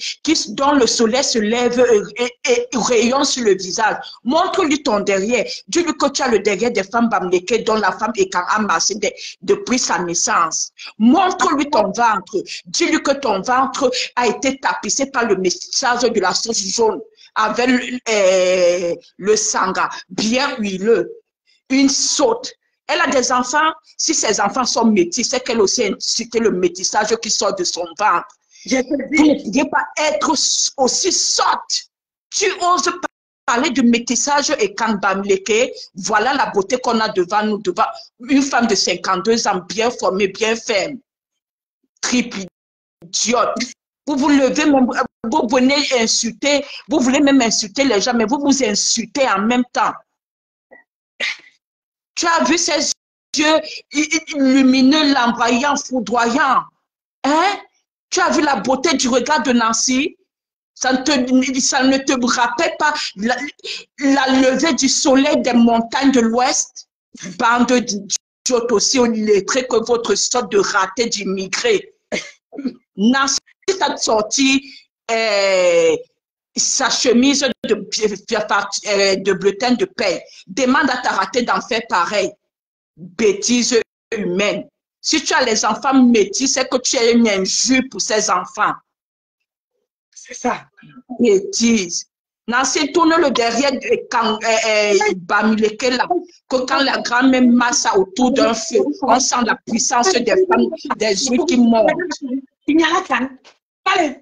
[SPEAKER 3] dont le soleil se lève et rayonne sur le visage. Montre-lui ton derrière. Dis-lui que tu as le derrière des femmes Bamileke dont la femme est quand amassée depuis sa naissance. Montre-lui ton ventre. Dis-lui que ton ventre a été tapissé par le message de la sauce jaune avec le sanga bien huileux. Une saute. Elle a des enfants. Si ses enfants sont métis, c'est qu'elle aussi a incité le métissage qui sort de son ventre. Vous ne pouvez pas être aussi sotte. Tu oses parler du métissage et quand Bamileke, voilà la beauté qu'on a devant nous, devant une femme de 52 ans, bien formée, bien ferme. Triple idiote. Vous vous levez, vous venez insulter, vous voulez même insulter les gens, mais vous vous insultez en même temps. Tu as vu ses yeux lumineux, lambraillants, foudroyants. Hein? Tu as vu la beauté du regard de Nancy? Ça ne te rappelle pas la levée du soleil des montagnes de l'Ouest? Bande d'idiotes aussi illettrés que votre sorte de raté d'immigrés. Nancy a sorti sa chemise de bulletin de paie. Demande à ta ratée d'en faire pareil. Bêtise humaine. Si tu as les enfants métis, c'est que tu es une injure pour ces enfants.
[SPEAKER 1] C'est ça.
[SPEAKER 3] Bêtise. Nancy, tourne le derrière de Bamileke là, que quand la grand-mère masse autour d'un feu, on sent la puissance des femmes, des yeux qui montent.
[SPEAKER 1] Il n'y a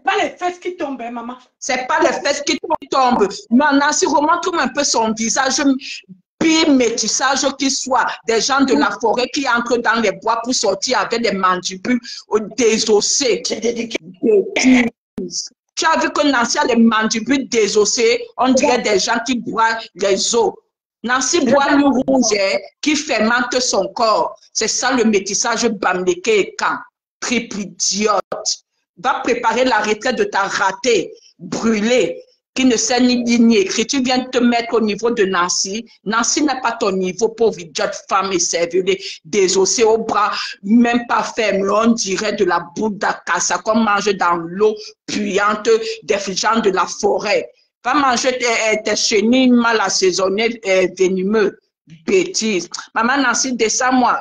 [SPEAKER 1] pas les fesses qui tombent, hein, maman.
[SPEAKER 3] C'est pas les fesses qui tombent. Mais Nancy, remontre-moi un peu son visage, pire métissage qui soit. Des gens de la forêt qui entrent dans les bois pour sortir avec des mandibules désossées. Tu as vu que Nancy a les mandibules désossées, on dirait des gens qui boivent les os. Nancy boit le rouge qui fermente son corps. C'est ça le métissage Bamileke et Kan. Triple idiote. Va préparer la retraite de ta ratée, brûlée, qui ne sait ni lire ni écrire. Tu viens de te mettre au niveau de Nancy. Nancy n'a pas ton niveau, pauvre idiote femme et cervelée, désossée au bras, même pas ferme. On dirait de la boue d'acassa qu'on mange dans l'eau puante des gens de la forêt. Va manger tes chenilles mal assaisonnées et venimeux. Bêtise. Maman Nancy, descends-moi.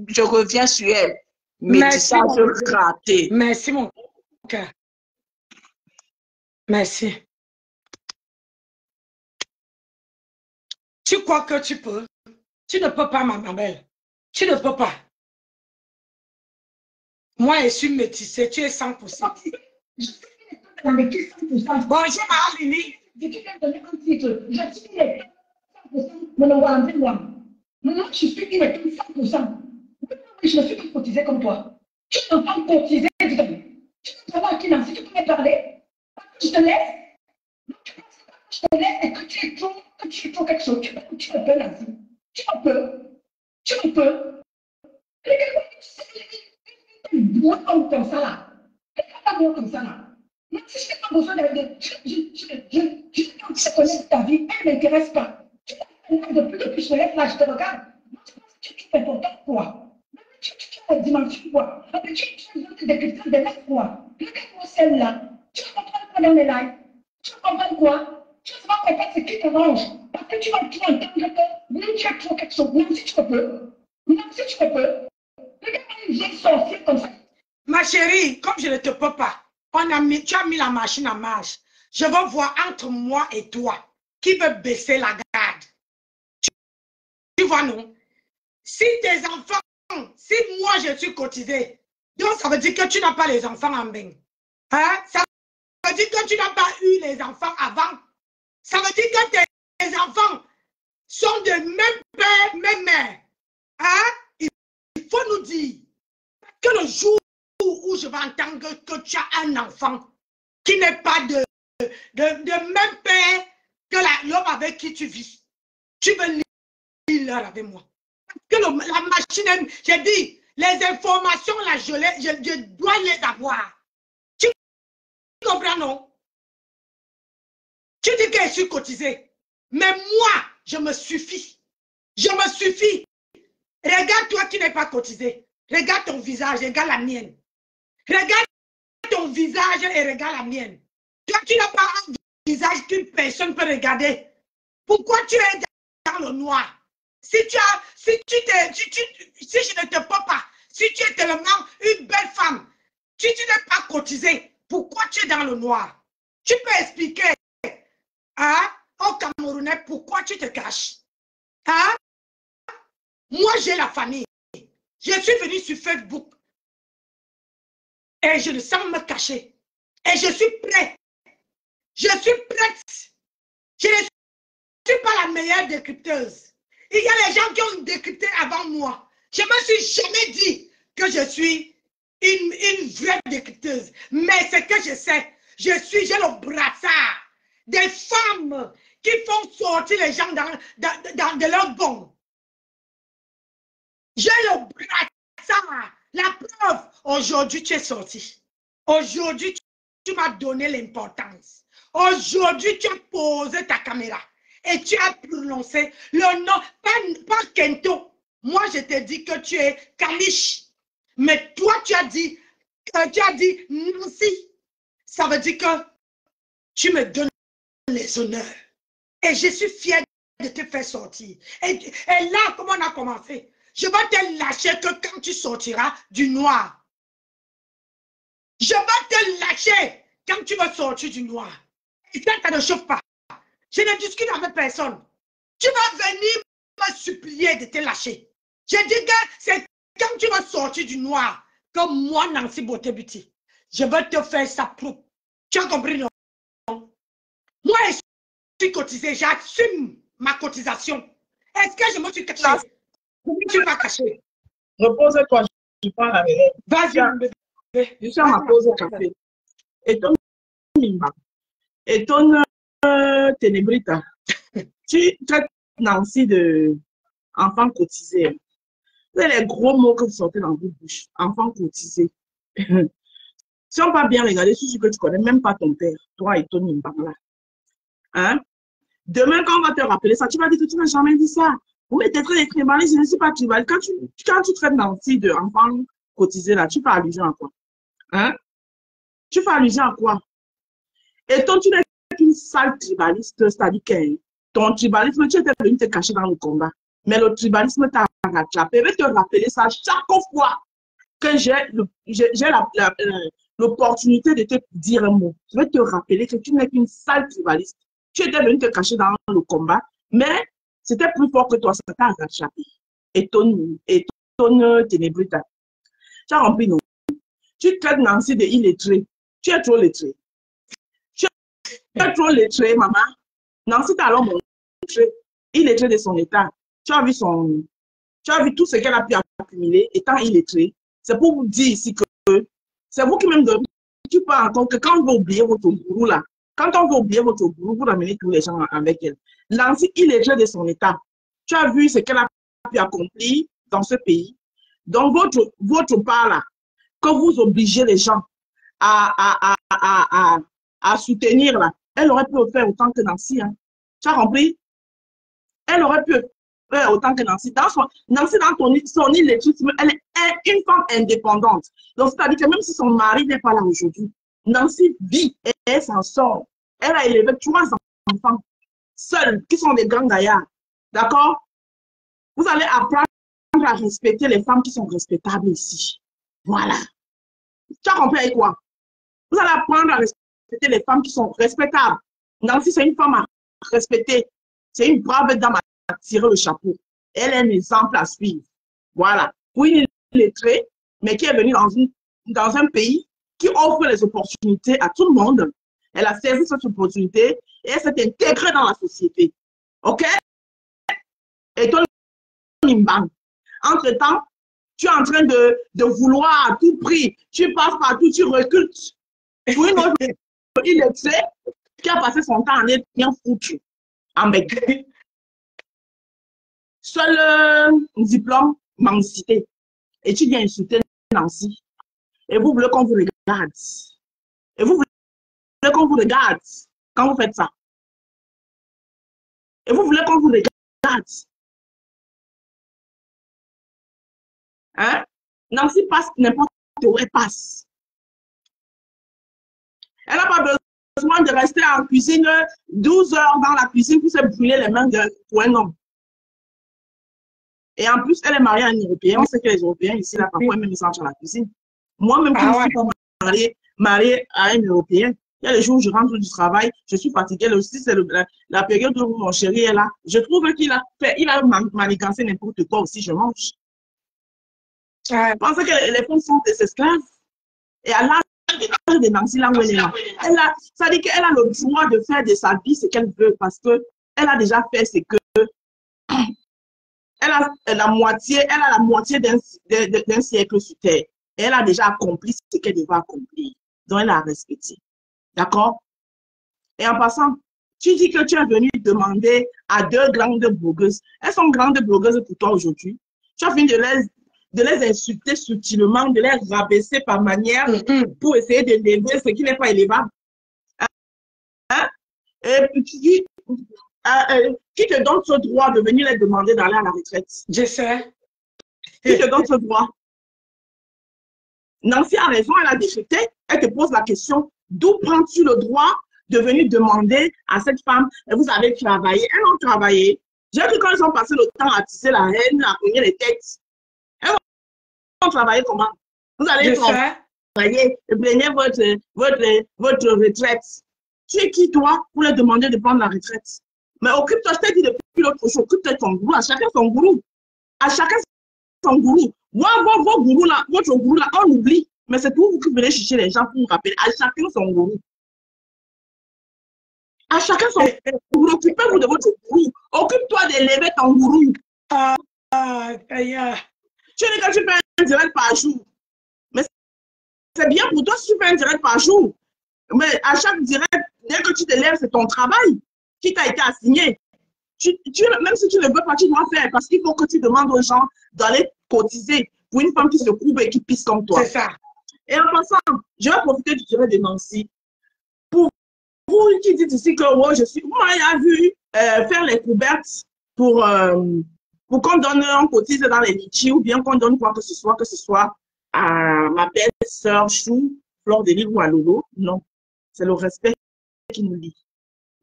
[SPEAKER 3] Je reviens sur elle. Métissage raté.
[SPEAKER 1] Merci, mon cœur. Merci. Tu crois que tu peux? Tu ne peux pas, ma belle. Tu ne peux pas. Moi, je suis métissée. Tu es 100%.
[SPEAKER 2] Non, mais qui 100%?
[SPEAKER 1] Bonjour, Marie.
[SPEAKER 2] Je viens de donner un titre. Je suis Maintenant, je suis une et tout 100%. Je ne suis pas cotisée comme toi. Tu es un enfant cotisé, dis-donc. Tu peux savoir qui Nancy, tu peux me parler. Je te laisse. Non, tu penses que je te laisse et que tu es trop quelque chose. Tu me peux, Nancy. Tu me peux. Tu me peux. Regarde-moi, tu bois comme ça là. Regarde-moi comme ça là. Même si je n'ai pas besoin de. Je connais ta vie, elle ne m'intéresse pas. Tu depuis que je me lève là, je te regarde. Moi, tu penses que tu es important quoi? Tu as la dimension quoi? Tu as des critères de l'air quoi? Regarde-moi celle-là. Tu vas comprendre quoi dans les lives? Tu vas comprendre quoi? Tu vas comprendre ce qui t'arrange. Parce que tu vas entendre que non, tu as trop quelque chose. Même si tu peux. Même si tu peux. Regarde-moi une vieille sorcière comme ça.
[SPEAKER 1] Ma chérie, comme je ne te peux pas, tu as mis la machine en marche. Je veux voir entre moi et toi qui veut baisser la garde. Tu vois, non? Si tes enfants, si moi je suis cotisée, donc ça veut dire que tu n'as pas les enfants en bain. Hein? Ça veut dire que tu n'as pas eu les enfants avant. Ça veut dire que tes enfants sont de même père, même mère. Hein? Il faut nous dire que le jour où je vais entendre que tu as un enfant qui n'est pas de même père que l'homme avec qui tu vis, tu veux lire l'heure avec moi. Que la machine, j'ai dit, les informations, là, je dois les avoir. Tu comprends, non? Tu dis que je suis cotisée. Mais moi, je me suffis. Je me suffis. Regarde toi qui n'es pas cotisé. Regarde ton visage, regarde la mienne. Regarde ton visage et regarde la mienne. Toi, tu n'as pas un visage qu'une personne peut regarder. Pourquoi tu es dans le noir? Si je ne te peux pas, si tu es tellement une belle femme, si tu n'es pas cotisé, pourquoi tu es dans le noir? Tu peux expliquer hein, aux Camerounais pourquoi tu te caches. Hein? Moi, j'ai la famille. Je suis venue sur Facebook et je ne sens me cacher. Et je suis prête. Je suis prête. Je ne suis pas la meilleure décrypteuse. Il y a les gens qui ont décrypté avant moi. Je ne me suis jamais dit que je suis une vraie décrypteuse. Mais ce que je sais, j'ai le brassard des femmes qui font sortir les gens de leur bon. J'ai le brassard. La preuve, aujourd'hui tu es sorti. Aujourd'hui tu m'as donné l'importance. Aujourd'hui tu as posé ta caméra. Et tu as prononcé le nom, pas Kento. Moi, je te dis que tu es Kanish. Mais toi, tu as dit Nancy. Ça veut dire que tu me donnes les honneurs. Et je suis fière de te faire sortir. Et là, comment on a commencé? Je vais te lâcher que quand tu sortiras du noir. Je vais te lâcher quand tu vas sortir du noir. Et ça ne chauffe pas. Je ne discute avec personne. Tu vas venir me supplier de te lâcher. Je dis que c'est quand tu vas sortir du noir que moi, Nancy Beauté-Beauty, je vais te faire ça pour. Tu as compris, non? Moi, je suis cotisée, j'assume ma cotisation. Est-ce que je me suis cachée? Tu vas cacher.
[SPEAKER 3] Repose-toi, je parle avec elle.
[SPEAKER 1] Vas-y, bébé.
[SPEAKER 3] Je suis à ma pause au café. Et ton Mimba. Et ton Ténébrita. Tu traites Nancy de enfant cotisé. C'est les gros mots que vous sortez dans votre bouche. Enfant cotisé. Si on va bien regarder, je suis sûr que tu ne connais même pas ton père, toi et ton Mimba là. Hein? Demain, quand on va te rappeler ça, tu vas dire que tu n'as jamais dit ça. Vous mettez très des tribalistes, je ne suis pas tribaliste. Quand tu traites Nancy de enfant cotisé là, tu fais allusion à quoi? Hein? Tu fais allusion à quoi? Et toi, tu n'es qu'une sale tribaliste, c'est-à-dire que ton tribalisme, tu étais venu te cacher dans le combat. Mais le tribalisme t'a rattrapé. Je vais te rappeler ça chaque fois que j'ai l'opportunité de te dire un mot. Je vais te rappeler que tu n'es qu'une sale tribaliste. Tu étais venu te cacher dans le combat, mais c'était plus fort que toi, ça t'a rattrapé. Et ton Ténébrita. Tu as rempli, non? Tu traites Nancy de illettré. Tu es trop lettré. Tu es trop lettré, maman. Nancy t'a alors montré.
[SPEAKER 4] illettrée de son état. Tu as vu tout ce qu'elle a pu accumuler étant illettrée. C'est pour vous dire ici que c'est vous qui même tu peux encore que quand on veut oublier votre gourou là, quand on veut oublier votre gourou, vous ramenez tous les gens avec elle. Nancy, illettrée de son état. Tu as vu ce qu'elle a pu accomplir dans ce pays. Donc, votre part là, que vous obligez les gens à soutenir là, elle aurait pu le faire autant que Nancy. Hein. Tu as compris? Elle aurait pu faire autant que Nancy. Nancy, dans son illetrisme, elle est une femme indépendante. Donc, c'est-à-dire que même si son mari n'est pas là aujourd'hui, Nancy vit et elle s'en sort. Elle a élevé 3 enfants seuls, qui sont des grands gaillards. D'accord? Vous allez apprendre à respecter les femmes qui sont respectables ici. Voilà. Tu as compris avec quoi? Vous allez apprendre à respecter les femmes qui sont respectables. Nancy, c'est une femme à respecter. C'est une brave dame à tirer le chapeau. Elle est un exemple à suivre. Voilà. Pour une illettrée, mais qui est venue dans un pays qui offre les opportunités à tout le monde. Elle a saisi cette opportunité et elle s'est intégrée dans la société. OK? Et toi, Nimbang, entre-temps, tu es en train de vouloir à tout prix, tu passes partout, tu recules. Pour une autre illettrée qui a passé son temps à être bien foutu, en bec. Seul diplôme, mendicité. Et tu viens insulter Nancy. Et vous voulez qu'on vous regarde. Et vous voulez qu'on vous regarde quand vous faites ça. Et vous voulez qu'on vous regarde. Hein? Nancy passe n'importe où, elle passe. Elle n'a pas besoin de rester en cuisine 12 heures dans la cuisine pour se brûler les mains pour un homme. Et en plus, elle est mariée à un Européen. On sait que les Européens ici, là, parfois, même ils s'entrent dans la cuisine. Moi-même, qui ne suis pas mariée à un Européen, il y a les jours où je rentre du travail, je suis fatiguée. Aussi, c'est la période où mon chéri est là. Je trouve qu'il a manigancé n'importe quoi aussi, je mange. Je pense que les femmes sont des esclaves. Et à l'âge de Nancy, là où elle est là, ça dit qu'elle a le droit de faire de sa vie ce qu'elle veut parce qu'elle a déjà fait ce que elle a la moitié d'un siècle sur Terre. Et elle a déjà accompli ce qu'elle devait accomplir. Donc, elle a respecté. D'accord? Et en passant, tu dis que tu es venu demander à 2 grandes blogueuses. Elles sont grandes blogueuses pour toi aujourd'hui. Tu as fini de les insulter subtilement, de les rabaisser par manière pour essayer d'élever ce qui n'est pas élevable. Hein? Et puis tu dis, qui te donne ce droit de venir les demander d'aller à la retraite?
[SPEAKER 1] Je sais.
[SPEAKER 4] Qui te donne ce droit? Nancy a raison, elle a décrété, elle te pose la question, d'où prends-tu le droit de venir demander à cette femme, vous avez travaillé, elles ont travaillé. J'ai cru quand ils ont passé le temps à tisser la haine, à cogner les têtes. Elles ont travaillé comment? Vous allez travailler et plaignez votre retraite. Tu es qui, toi, pour leur demander de prendre la retraite? Mais occupe-toi, je t'ai dit depuis l'autre jour, occupe-toi de ton gourou, à chacun son gourou. À chacun son gourou. Vos gourous là, votre gourou là, on oublie. Mais c'est pour vous qui venez chercher les gens pour vous rappeler. À chacun son gourou. À chacun son gourou. Occupez-vous de votre gourou. Occupe-toi d'élever ton gourou. Tu dis que tu fais un direct par jour. Mais c'est bien pour toi si tu fais un direct par jour. Mais à chaque direct, dès que tu te lèves, c'est ton travail qui t'a été assigné. Même si tu ne veux pas, tu dois faire parce qu'il faut que tu demandes aux gens d'aller cotiser pour une femme qui se couvre et qui pisse comme toi.
[SPEAKER 1] C'est ça.
[SPEAKER 4] Et en passant, je vais profiter du direct de Nancy pour vous qui dites ici que moi, moi, j'ai vu faire les couvertes pour qu'on donne un cotise dans les litchis ou bien qu'on donne quoi que ce soit à ma belle sœur Chou, Fleur de Lille ou à Lolo. Non, c'est le respect qui nous lie.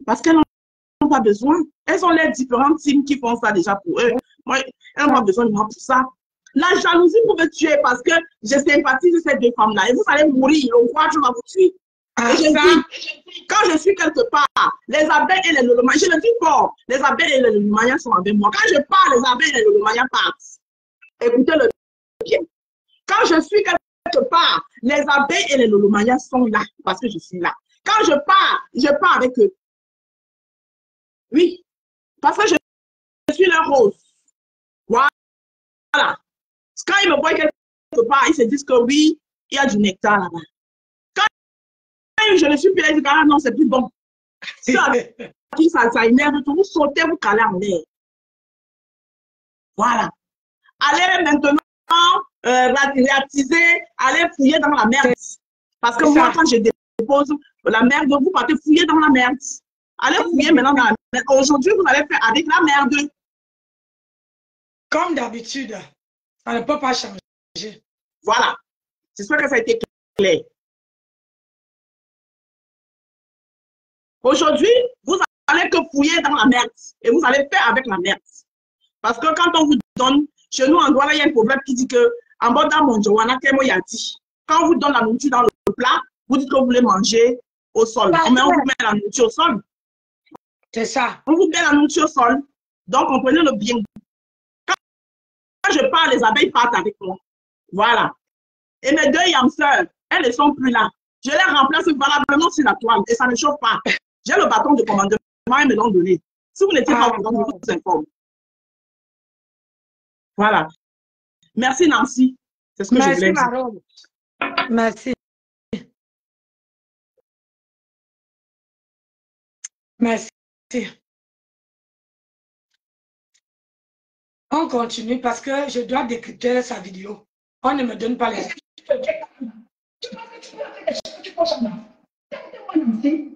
[SPEAKER 4] Parce qu'elles n'ont pas besoin. Elles ont les différentes teams qui font ça déjà pour eux. Moi, elles n'ont pas besoin de moi pour ça. La jalousie pour me tuer parce que je sympathise ces 2 femmes-là. Et vous allez mourir. Le roi, je vais vous tuer. Et je dis, quand je suis quelque part, les abeilles et les lolomayas, je le dis fort, les abeilles et les lolomayas sont avec moi. Quand je parle, les abeilles et les lolomayas partent. Écoutez-le bien. Quand je suis quelque part, les abeilles et les lolomayas sont là parce que je suis là. Quand je pars avec eux. Oui, parce que je suis leur rose. Voilà. Quand ils me voient quelque part, ils se disent que oui, il y a du nectar là-bas. Quand je ne suis plus là, ils disent ah non, c'est plus bon. Ça énerve, vous sautez, vous calez en l'air. Voilà. Allez maintenant réactiser, allez fouiller dans la merde. Parce que moi, quand je dépose la merde, vous partez fouiller dans la merde. Allez fouiller maintenant dans la merde. Aujourd'hui, vous allez faire avec la merde.
[SPEAKER 1] Comme d'habitude, ça ne peut pas changer.
[SPEAKER 4] Voilà. J'espère que ça a été clair. Aujourd'hui, vous allez que fouiller dans la merde. Et vous allez faire avec la merde. Parce que quand on vous donne, chez nous en Douala, il y a un proverbe qui dit que en bas dans mon jowana, quand on vous donne la nourriture dans le plat, vous dites que vous voulez manger au sol. Mais on vous met la nourriture au sol.
[SPEAKER 1] C'est ça.
[SPEAKER 4] On vous met la nourriture au sol. Donc, comprenez-le bien. Quand je parle, les abeilles partent avec moi. Voilà. Et mes deux hamsters, elles ne sont plus là. Je les remplace valablement sur la toile et ça ne chauffe pas. J'ai le bâton de commandement, ils me l'ont donné. Si vous n'étiez pas au courant, je vous informe. Voilà. Merci Nancy. C'est ce que je voulais dire.
[SPEAKER 1] Merci. Merci. On continue parce que je dois décrypter sa vidéo. On ne me donne pas les...
[SPEAKER 2] Tu penses que tu peux faire des choses que tu penses en moi. T'as Nancy.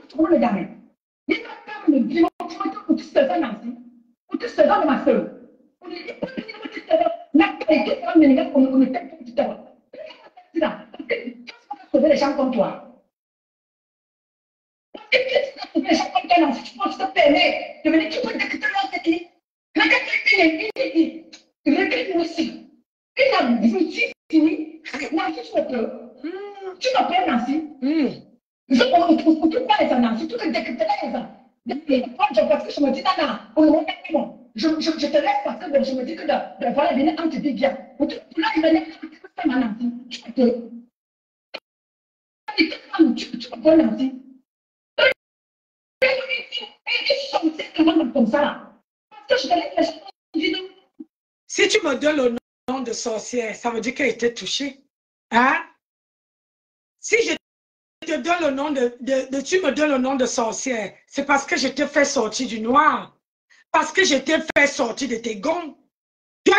[SPEAKER 2] Trouve le gamin. Il va faire le bilan, tu vas te faire Nancy. Ou tu se donnes de ma soeur. On est pas de la qualité de la minute qu'on est fait tout à l'heure. C'est là. Parce que tu vas sauver les gens comme toi. Parce que tu vas sauver les gens comme toi, Nancy. Tu penses te permettre de venir, tu peux t'écouter dans cette ligne. Mais quand tu es il aussi. Il a dit, fini. Nancy, tu me peux. Tu m'appelles Nancy. Je ne pas les Nancy, tout est décrypté les gens. Parce que je me dis, non, je te laisse parce que je me dis que de voilà, venir un petit peu bien. Pour là, il va dire que c'est ma Nancy. Tu peux. Tu peux, Nancy. Comme ça. Parce que je te laisse les
[SPEAKER 1] Si tu me donnes le nom de sorcière, ça veut dire qu'elle était touchée. Hein? Si je te donne le nom tu me donnes le nom de sorcière, c'est parce que je t'ai fait sortir du noir. Parce que je t'ai fait sortir de tes gonds. Toi,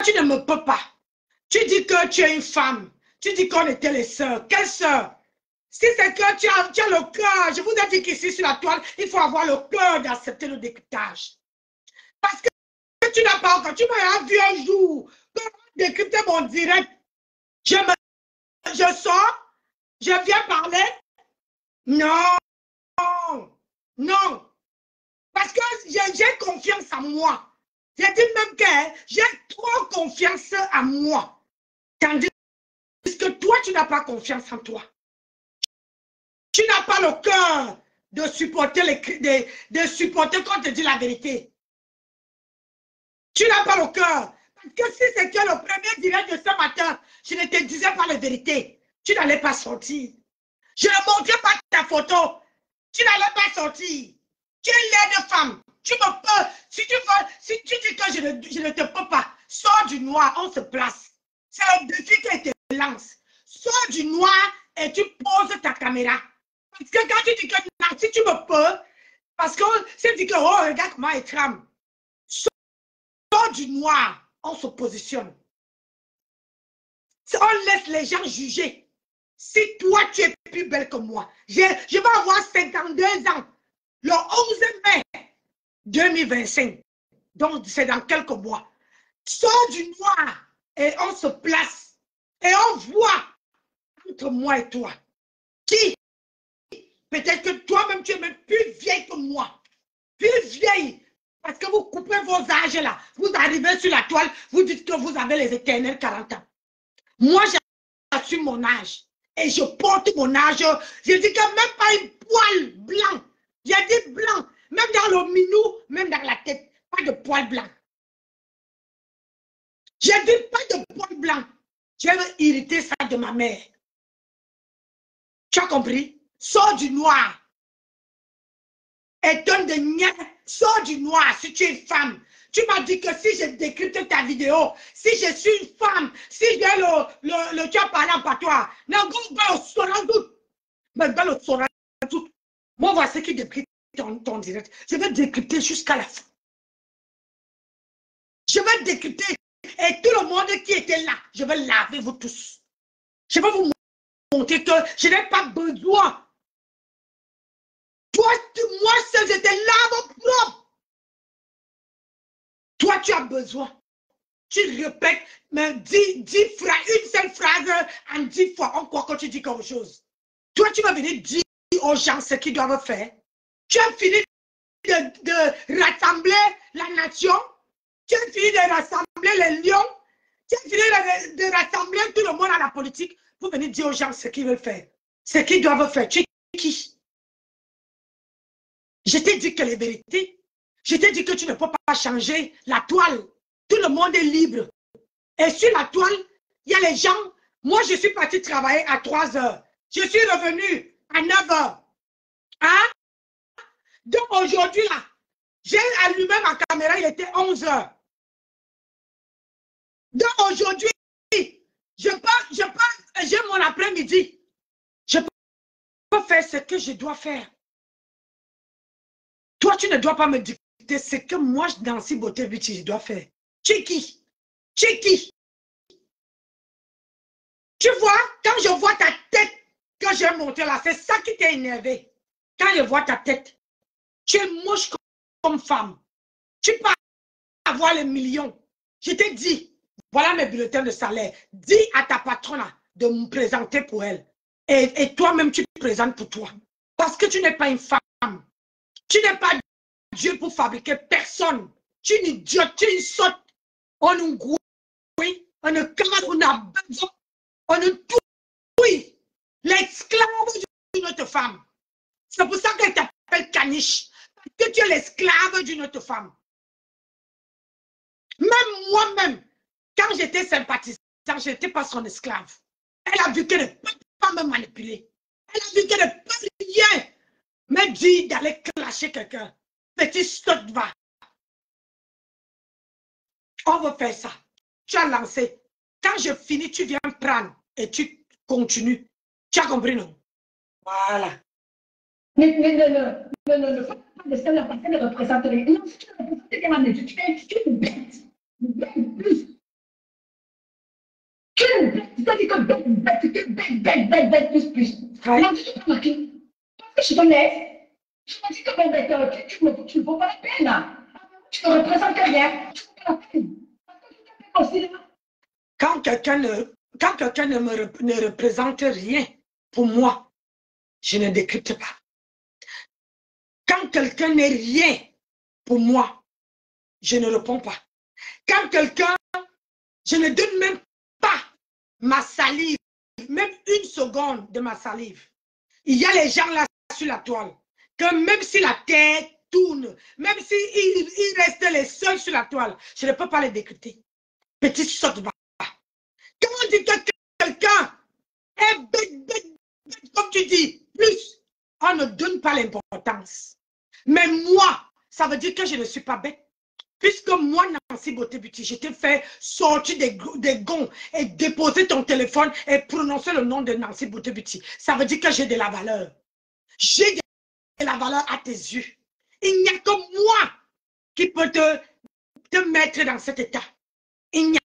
[SPEAKER 1] tu ne me peux pas. Tu dis que tu es une femme. Tu dis qu'on était les sœurs. Quelle sœur? Si c'est que tu as le cœur, je vous ai dit qu'ici sur la toile, il faut avoir le cœur d'accepter le décryptage. Parce que tu n'as pas encore. Tu m'as vu un jour décrypter mon direct. Je sors, je viens parler. Non, non. Parce que j'ai confiance en moi. J'ai dit même que j'ai trop confiance en moi. Tandis que toi, tu n'as pas confiance en toi. Tu n'as pas le cœur de supporter quand on te dit la vérité. Tu n'as pas le cœur. Parce que si c'était le premier direct de ce matin, je ne te disais pas la vérité. Tu n'allais pas sortir. Je ne montrais pas ta photo. Tu n'allais pas sortir. Tu es une laide femme. Tu me peux. Si tu dis que je ne te peux pas, sors du noir, on se place. C'est le défi que te lance. Sors du noir et tu poses ta caméra. Parce que quand tu dis que non, si tu me peux, parce que si tu dis que oh, regarde comment elle trame. Sors du noir, on se positionne. On laisse les gens juger. Si toi, tu es plus belle que moi, je vais avoir 52 ans. Le 11 mai 2025. Donc, c'est dans quelques mois. Sors du noir et on se place. Et on voit entre moi et toi. Qui? Peut-être que toi-même, tu es même plus vieille que moi. Plus vieille. Parce que vous coupez vos âges là. Vous arrivez sur la toile, vous dites que vous avez les éternels 40 ans. Moi, j'assume mon âge. Et je porte mon âge. Je dis que même pas une poil blanc. J'ai dit blanc. Même dans le minou, même dans la tête. Pas de poil blanc. J'ai dit pas de poil blanc. Je vais hériter ça de ma mère. Tu as compris? Sors du noir. Étonne de nia, sors du noir si tu es une femme. Tu m'as dit que si je décrypte ta vidéo, si je suis une femme, si j'ai tu as parlé en patois, non, moi, voici qui décrypte ton direct. Je vais décrypter jusqu'à la fin. Je vais décrypter. Et tout le monde qui était là, je vais laver vous tous. Je vais vous montrer que je n'ai pas besoin. Toi, moi seul, je te lave propre. Toi, tu as besoin. Tu répètes, mais dis une seule phrase en 10 fois. On croit que tu dis quelque chose. Toi, tu vas venir dire aux gens ce qu'ils doivent faire. Tu as fini de rassembler la nation. Tu as fini de rassembler les lions. Tu as fini de rassembler tout le monde à la politique pour venir dire aux gens ce qu'ils veulent faire. Ce qu'ils doivent faire. Tu es qui? Je t'ai dit que les vérités. Je t'ai dit que tu ne peux pas changer la toile. Tout le monde est libre. Et sur la toile, il y a les gens. Moi, je suis parti travailler à 3 heures. Je suis revenu à 9 heures. Hein? Donc aujourd'hui, là, j'ai allumé ma caméra, il était 11 heures. Donc aujourd'hui, j'ai mon après-midi. Je peux faire ce que je dois faire. Toi, tu ne dois pas me dicter ce que moi, Nancy Beauté Beauty, je dois faire. Tu es qui? Tu es qui? Tu vois, quand je vois ta tête que j'ai montée là, c'est ça qui t'a énervé. Quand je vois ta tête, tu es moche comme femme. Tu peux avoir les millions. Je t'ai dit, voilà mes bulletins de salaire. Dis à ta patronne de me présenter pour elle. Et toi-même, tu te présentes pour toi. Parce que tu n'es pas une femme. Tu n'es pas Dieu pour fabriquer personne. Tu es une idiote, tu es une sotte. On nous gouille, on nous camarade, on a besoin, on nous touille. L'esclave d'une autre femme. C'est pour ça qu'elle t'appelle caniche. Parce que tu es l'esclave d'une autre femme. Même moi-même, quand j'étais sympathisante, je n'étais pas son esclave. Elle a vu qu'elle ne peut pas me manipuler. Elle a vu qu'elle ne peut rien me dire d'aller clasher quelqu'un. Petit stot va. On va faire ça. Tu as lancé. Quand je finis, tu viens prendre et tu continues. Tu as compris, non? Voilà.
[SPEAKER 2] Mais ne faites pas de celle-là parce qu'elle représente les... Non, si tu représentes quelqu'un, tu es une bête. Une bête plus. Tu es une bête. C'est-à-dire que bête plus. Non, tu t'es pas marqué. Parce que je connais. Je me dis que tu ne vaux pas la peine. Tu ne représentes rien. Tu ne vaux pas la peine. Parce que tu t'appelles aussi.
[SPEAKER 1] Quand quelqu'un ne représente rien pour moi, je ne décrypte pas. Quand quelqu'un n'est rien pour moi, je ne réponds pas. Quand quelqu'un, je ne donne même pas ma salive, même une seconde de ma salive. Il y a les gens là sur la toile, que même si la terre tourne, même s'ils restent les seuls sur la toile, je ne peux pas les décrypter. Petit saute va. Quand on dit que quelqu'un est bête, comme tu dis, plus, on ne donne pas l'importance. Mais moi, ça veut dire que je ne suis pas bête. Puisque moi, Nancy Beauté Beauty, je t'ai fait sortir des gonds et déposer ton téléphone et prononcer le nom de Nancy Beauté Beauty. Ça veut dire que j'ai de la valeur. J'ai de la valeur à tes yeux. Il n'y a que moi qui peux te mettre dans cet état. Il n'y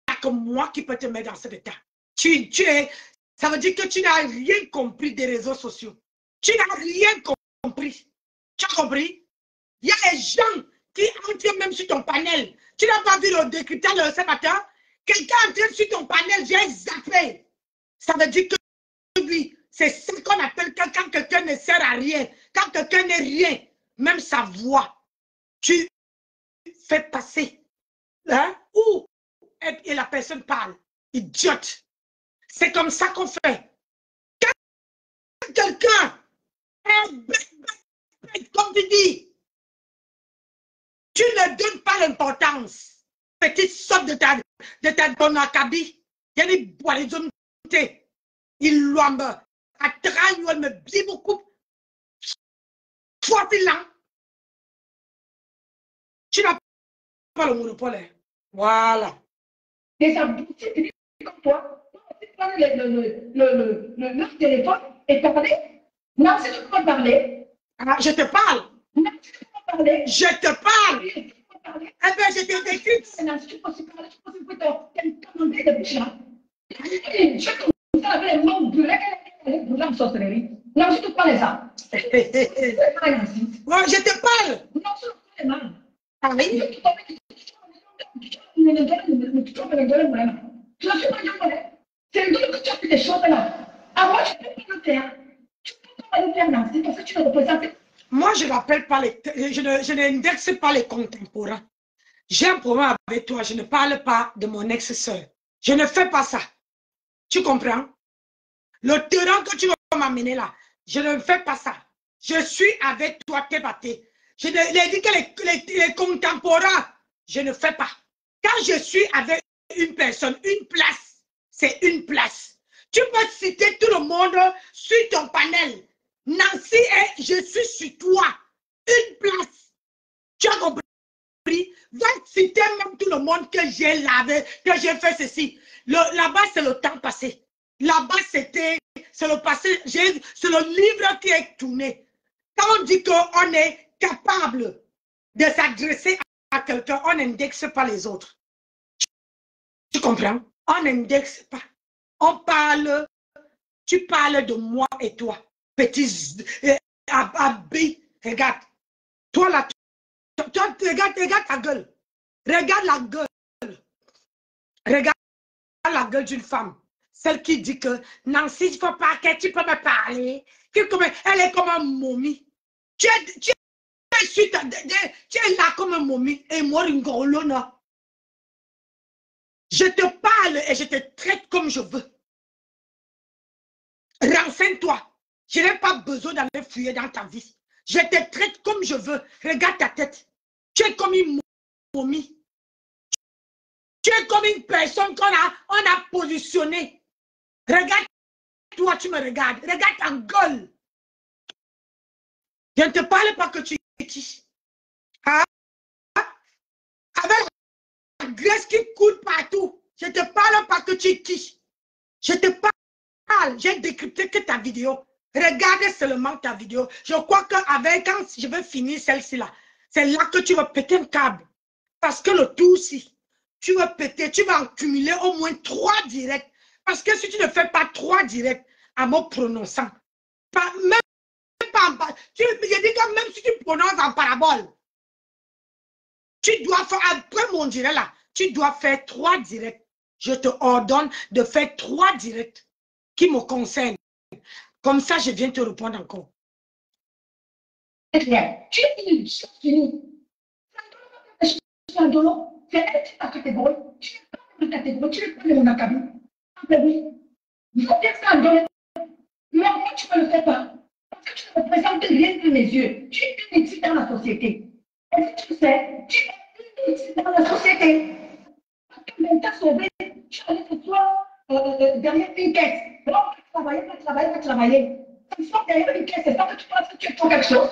[SPEAKER 1] a que moi qui peux te mettre dans cet état. Ça veut dire que tu n'as rien compris des réseaux sociaux. Tu n'as rien compris. Tu as compris? Il y a des gens qui entrent même sur ton panel. Tu n'as pas vu le décryptage de ce matin? Quelqu'un entre sur ton panel, j'ai zappé. Ça veut dire que lui, c'est ce qu'on appelle quand quelqu'un ne sert à rien. Quand quelqu'un n'est rien, même sa voix, tu fais passer. Hein? Et la personne parle. Idiote. C'est comme ça qu'on fait. Quand quelqu'un est bête, comme tu dis, tu ne donnes pas l'importance. Petite sorte de ta bonakabi. Il y a des bois, les hommes, il l'ombre. À traîner, elle me dit beaucoup. Toi, là, tu n'as pas le monopole. Hein. Voilà.
[SPEAKER 2] Des abrutis comme toi. Tu prends le téléphone et parler. Non, si tu peux parler.
[SPEAKER 1] Ah, je te parle.
[SPEAKER 2] Non, si tu peux parler.
[SPEAKER 1] Je te parle.
[SPEAKER 2] Oui, tu peux parler.
[SPEAKER 1] Eh bien, je te décrypte.
[SPEAKER 2] Non, si tu peux aussi parler, tu peux aussi commander des bouches là. Je comme ça avec les mains brûlées, elle est brûlée en sorcellerie. Non, si tu parles ça.
[SPEAKER 1] Moi, je te parle.
[SPEAKER 2] Non, si tu parles les mains.
[SPEAKER 1] Ah oui.
[SPEAKER 2] C'est le que tu as fait des choses là. Ah, moi, je ne peux pas le faire. Tu ne peux pas le faire, Nancy, parce que tu ne représentes.
[SPEAKER 1] Moi, je n'appelle pas les. Je n'indexe pas les contemporains. J'ai un problème avec toi. Je ne parle pas de mon ex-sœur. Je ne fais pas ça. Tu comprends? Le terrain que tu vas m'amener là, je ne fais pas ça. Je suis avec toi, Kébaté. Je ne dis que les contemporains, je ne fais pas. Quand je suis avec une personne, une place, c'est une place. Tu peux citer tout le monde sur ton panel. Nancy, je suis sur toi. Une place. Tu as compris? Va citer même tout le monde que j'ai lavé, que j'ai fait ceci. Là-bas, c'est le temps passé. Là-bas, c'est le passé. C'est le livre qui est tourné. Quand on dit qu'on est capable de s'adresser à quelqu'un, on n'indexe pas les autres. Tu comprends? On n'indexe pas. On parle, tu parles de moi et toi. Petit habit, regarde. Toi là, regarde ta gueule. Regarde la gueule. Regarde la gueule d'une femme. Celle qui dit que Nancy, il ne faut pas que tu peux me parler. Elle est comme un momie. Tu es là comme un momie. Et moi, une grolona. Je te parle et je te traite comme je veux. Renseigne-toi. Je n'ai pas besoin d'aller fuir dans ta vie. Je te traite comme je veux. Regarde ta tête. Tu es comme une momie. Tu es comme une personne qu'on a positionnée. Regarde, toi, tu me regardes. Regarde ta gueule. Je ne te parle pas que tu es qui. Hein? Avec la graisse qui coule partout. Je ne te parle pas que tu es qui. Je te parle. J'ai décrypté que ta vidéo. Regarde seulement ta vidéo. Je crois quand je vais finir celle-ci là, c'est là que tu vas péter un câble. Parce que le tout aussi, tu vas péter, tu vas en cumuler au moins 3 directs. Parce que si tu ne fais pas 3 directs en me prononçant, même pas, je dis que même si tu prononces en parabole, tu dois faire, après mon direct là, tu dois faire 3 directs. Je te ordonne de faire 3 directs qui me concernent. Comme ça, je viens te répondre encore.
[SPEAKER 2] Tu es une fini. C'est ta catégorie. Tu n'es pas de ma catégorie, tu n'es pas de mon acabit. Oui. Il faut dire ça, mais moi, tu ne me le fais pas. Parce que tu ne représentes rien de mes yeux. Tu es une étude dans la société. Est-ce que tu sais, tu es une étude dans la société. Parce que même t'as sauvé, tu allais te toi derrière une caisse. Donc, travailler. Tu sors derrière une caisse, c'est ça que tu penses que tu fais quelque chose.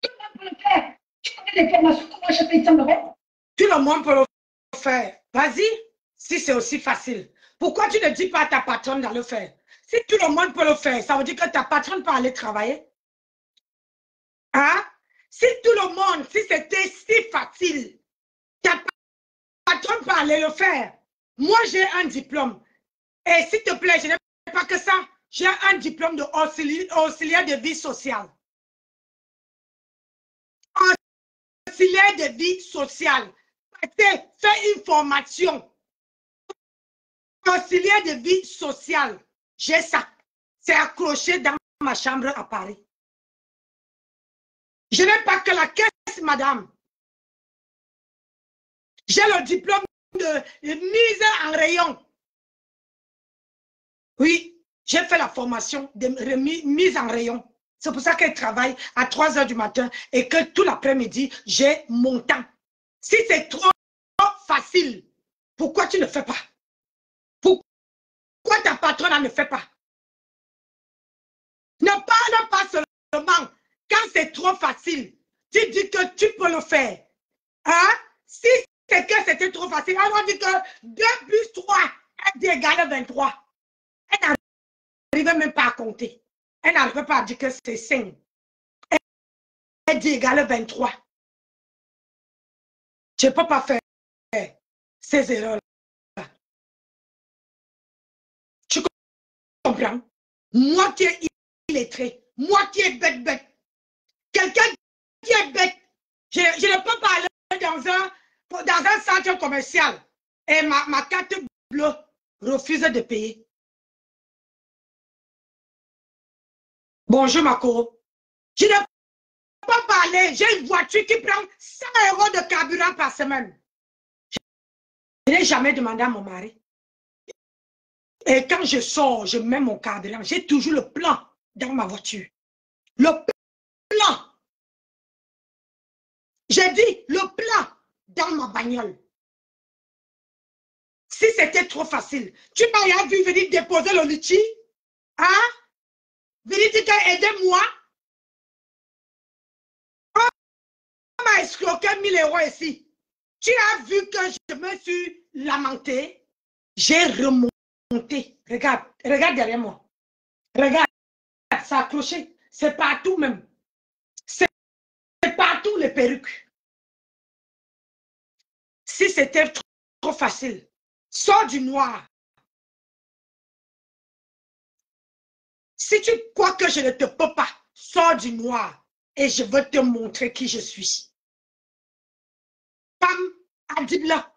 [SPEAKER 2] Tout le monde peut le faire. Tu connais les formations, comment je fais ça,
[SPEAKER 1] Tout le monde peut le faire. Vas-y, si c'est aussi facile. Pourquoi tu ne dis pas à ta patronne de le faire? Si tout le monde peut le faire, ça veut dire que ta patronne peut aller travailler. Hein? Si tout le monde, si c'était si facile, ta patronne peut aller le faire. Moi, j'ai un diplôme. Et s'il te plaît, je n'ai pas que ça. J'ai un diplôme de auxiliaire de vie sociale. Auxiliaire de vie sociale. Fais une formation. Auxiliaire de vie sociale. J'ai ça. C'est accroché dans ma chambre à Paris. Je n'ai pas que la caisse, madame. J'ai le diplôme de mise en rayon. Oui, j'ai fait la formation de mise en rayon. C'est pour ça qu'elle travaille à 3 h du matin et que tout l'après-midi, j'ai mon temps. Si c'est trop facile, pourquoi tu ne fais pas? Pourquoi ta patronne ne fait pas? Ne parle pas seulement quand c'est trop facile, tu dis que tu peux le faire. Hein? Si c'est que c'était trop facile, alors dit que 2 plus 3 est égal 23. Elle n'arrivait même pas à compter. Elle n'arrivait pas à dire que c'est 5. Elle dit égal 23. Je ne peux pas faire ces erreurs-là. Tu comprends? Moi qui est illettré, moi qui est bête. Quelqu'un qui est bête, je ne peux pas aller dans un centre commercial et ma carte bleue refuse de payer. Bonjour Mako. Je ne peux pas parler. J'ai une voiture qui prend 100 € de carburant par semaine. Je n'ai jamais demandé à mon mari. Et quand je sors, je mets mon carburant. J'ai toujours le plan dans ma voiture. Le plan. J'ai dit le plan dans ma bagnole. Si c'était trop facile, tu m'as vu venir déposer le litchi, hein? Venir dire aidez-moi. On m'a escroqué 1000 € ici. Tu as vu que je me suis lamenté. J'ai remonté. Regarde derrière moi. Regarde, ça a accroché. C'est partout même. C'est partout les perruques. Si c'était trop facile, sors du noir. Si tu crois que je ne te peux pas, sors du noir et je veux te montrer qui je suis. Pam, Adibla.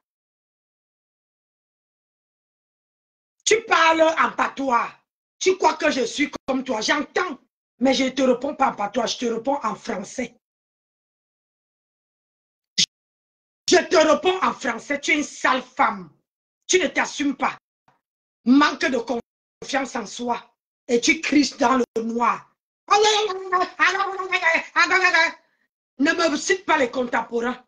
[SPEAKER 1] Tu parles en patois. Tu crois que je suis comme toi. J'entends, mais je ne te réponds pas en patois. Je te réponds en français. Je te réponds en français. Tu es une sale femme. Tu ne t'assumes pas. Manque de confiance en soi. Et tu cries dans le noir. Ne me cite pas les contemporains.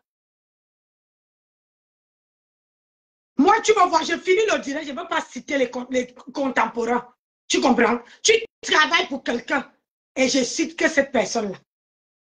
[SPEAKER 1] Moi, tu vas voir, je finis le dîner, je ne veux pas citer les contemporains. Tu comprends? Tu travailles pour quelqu'un et je cite que cette personne-là.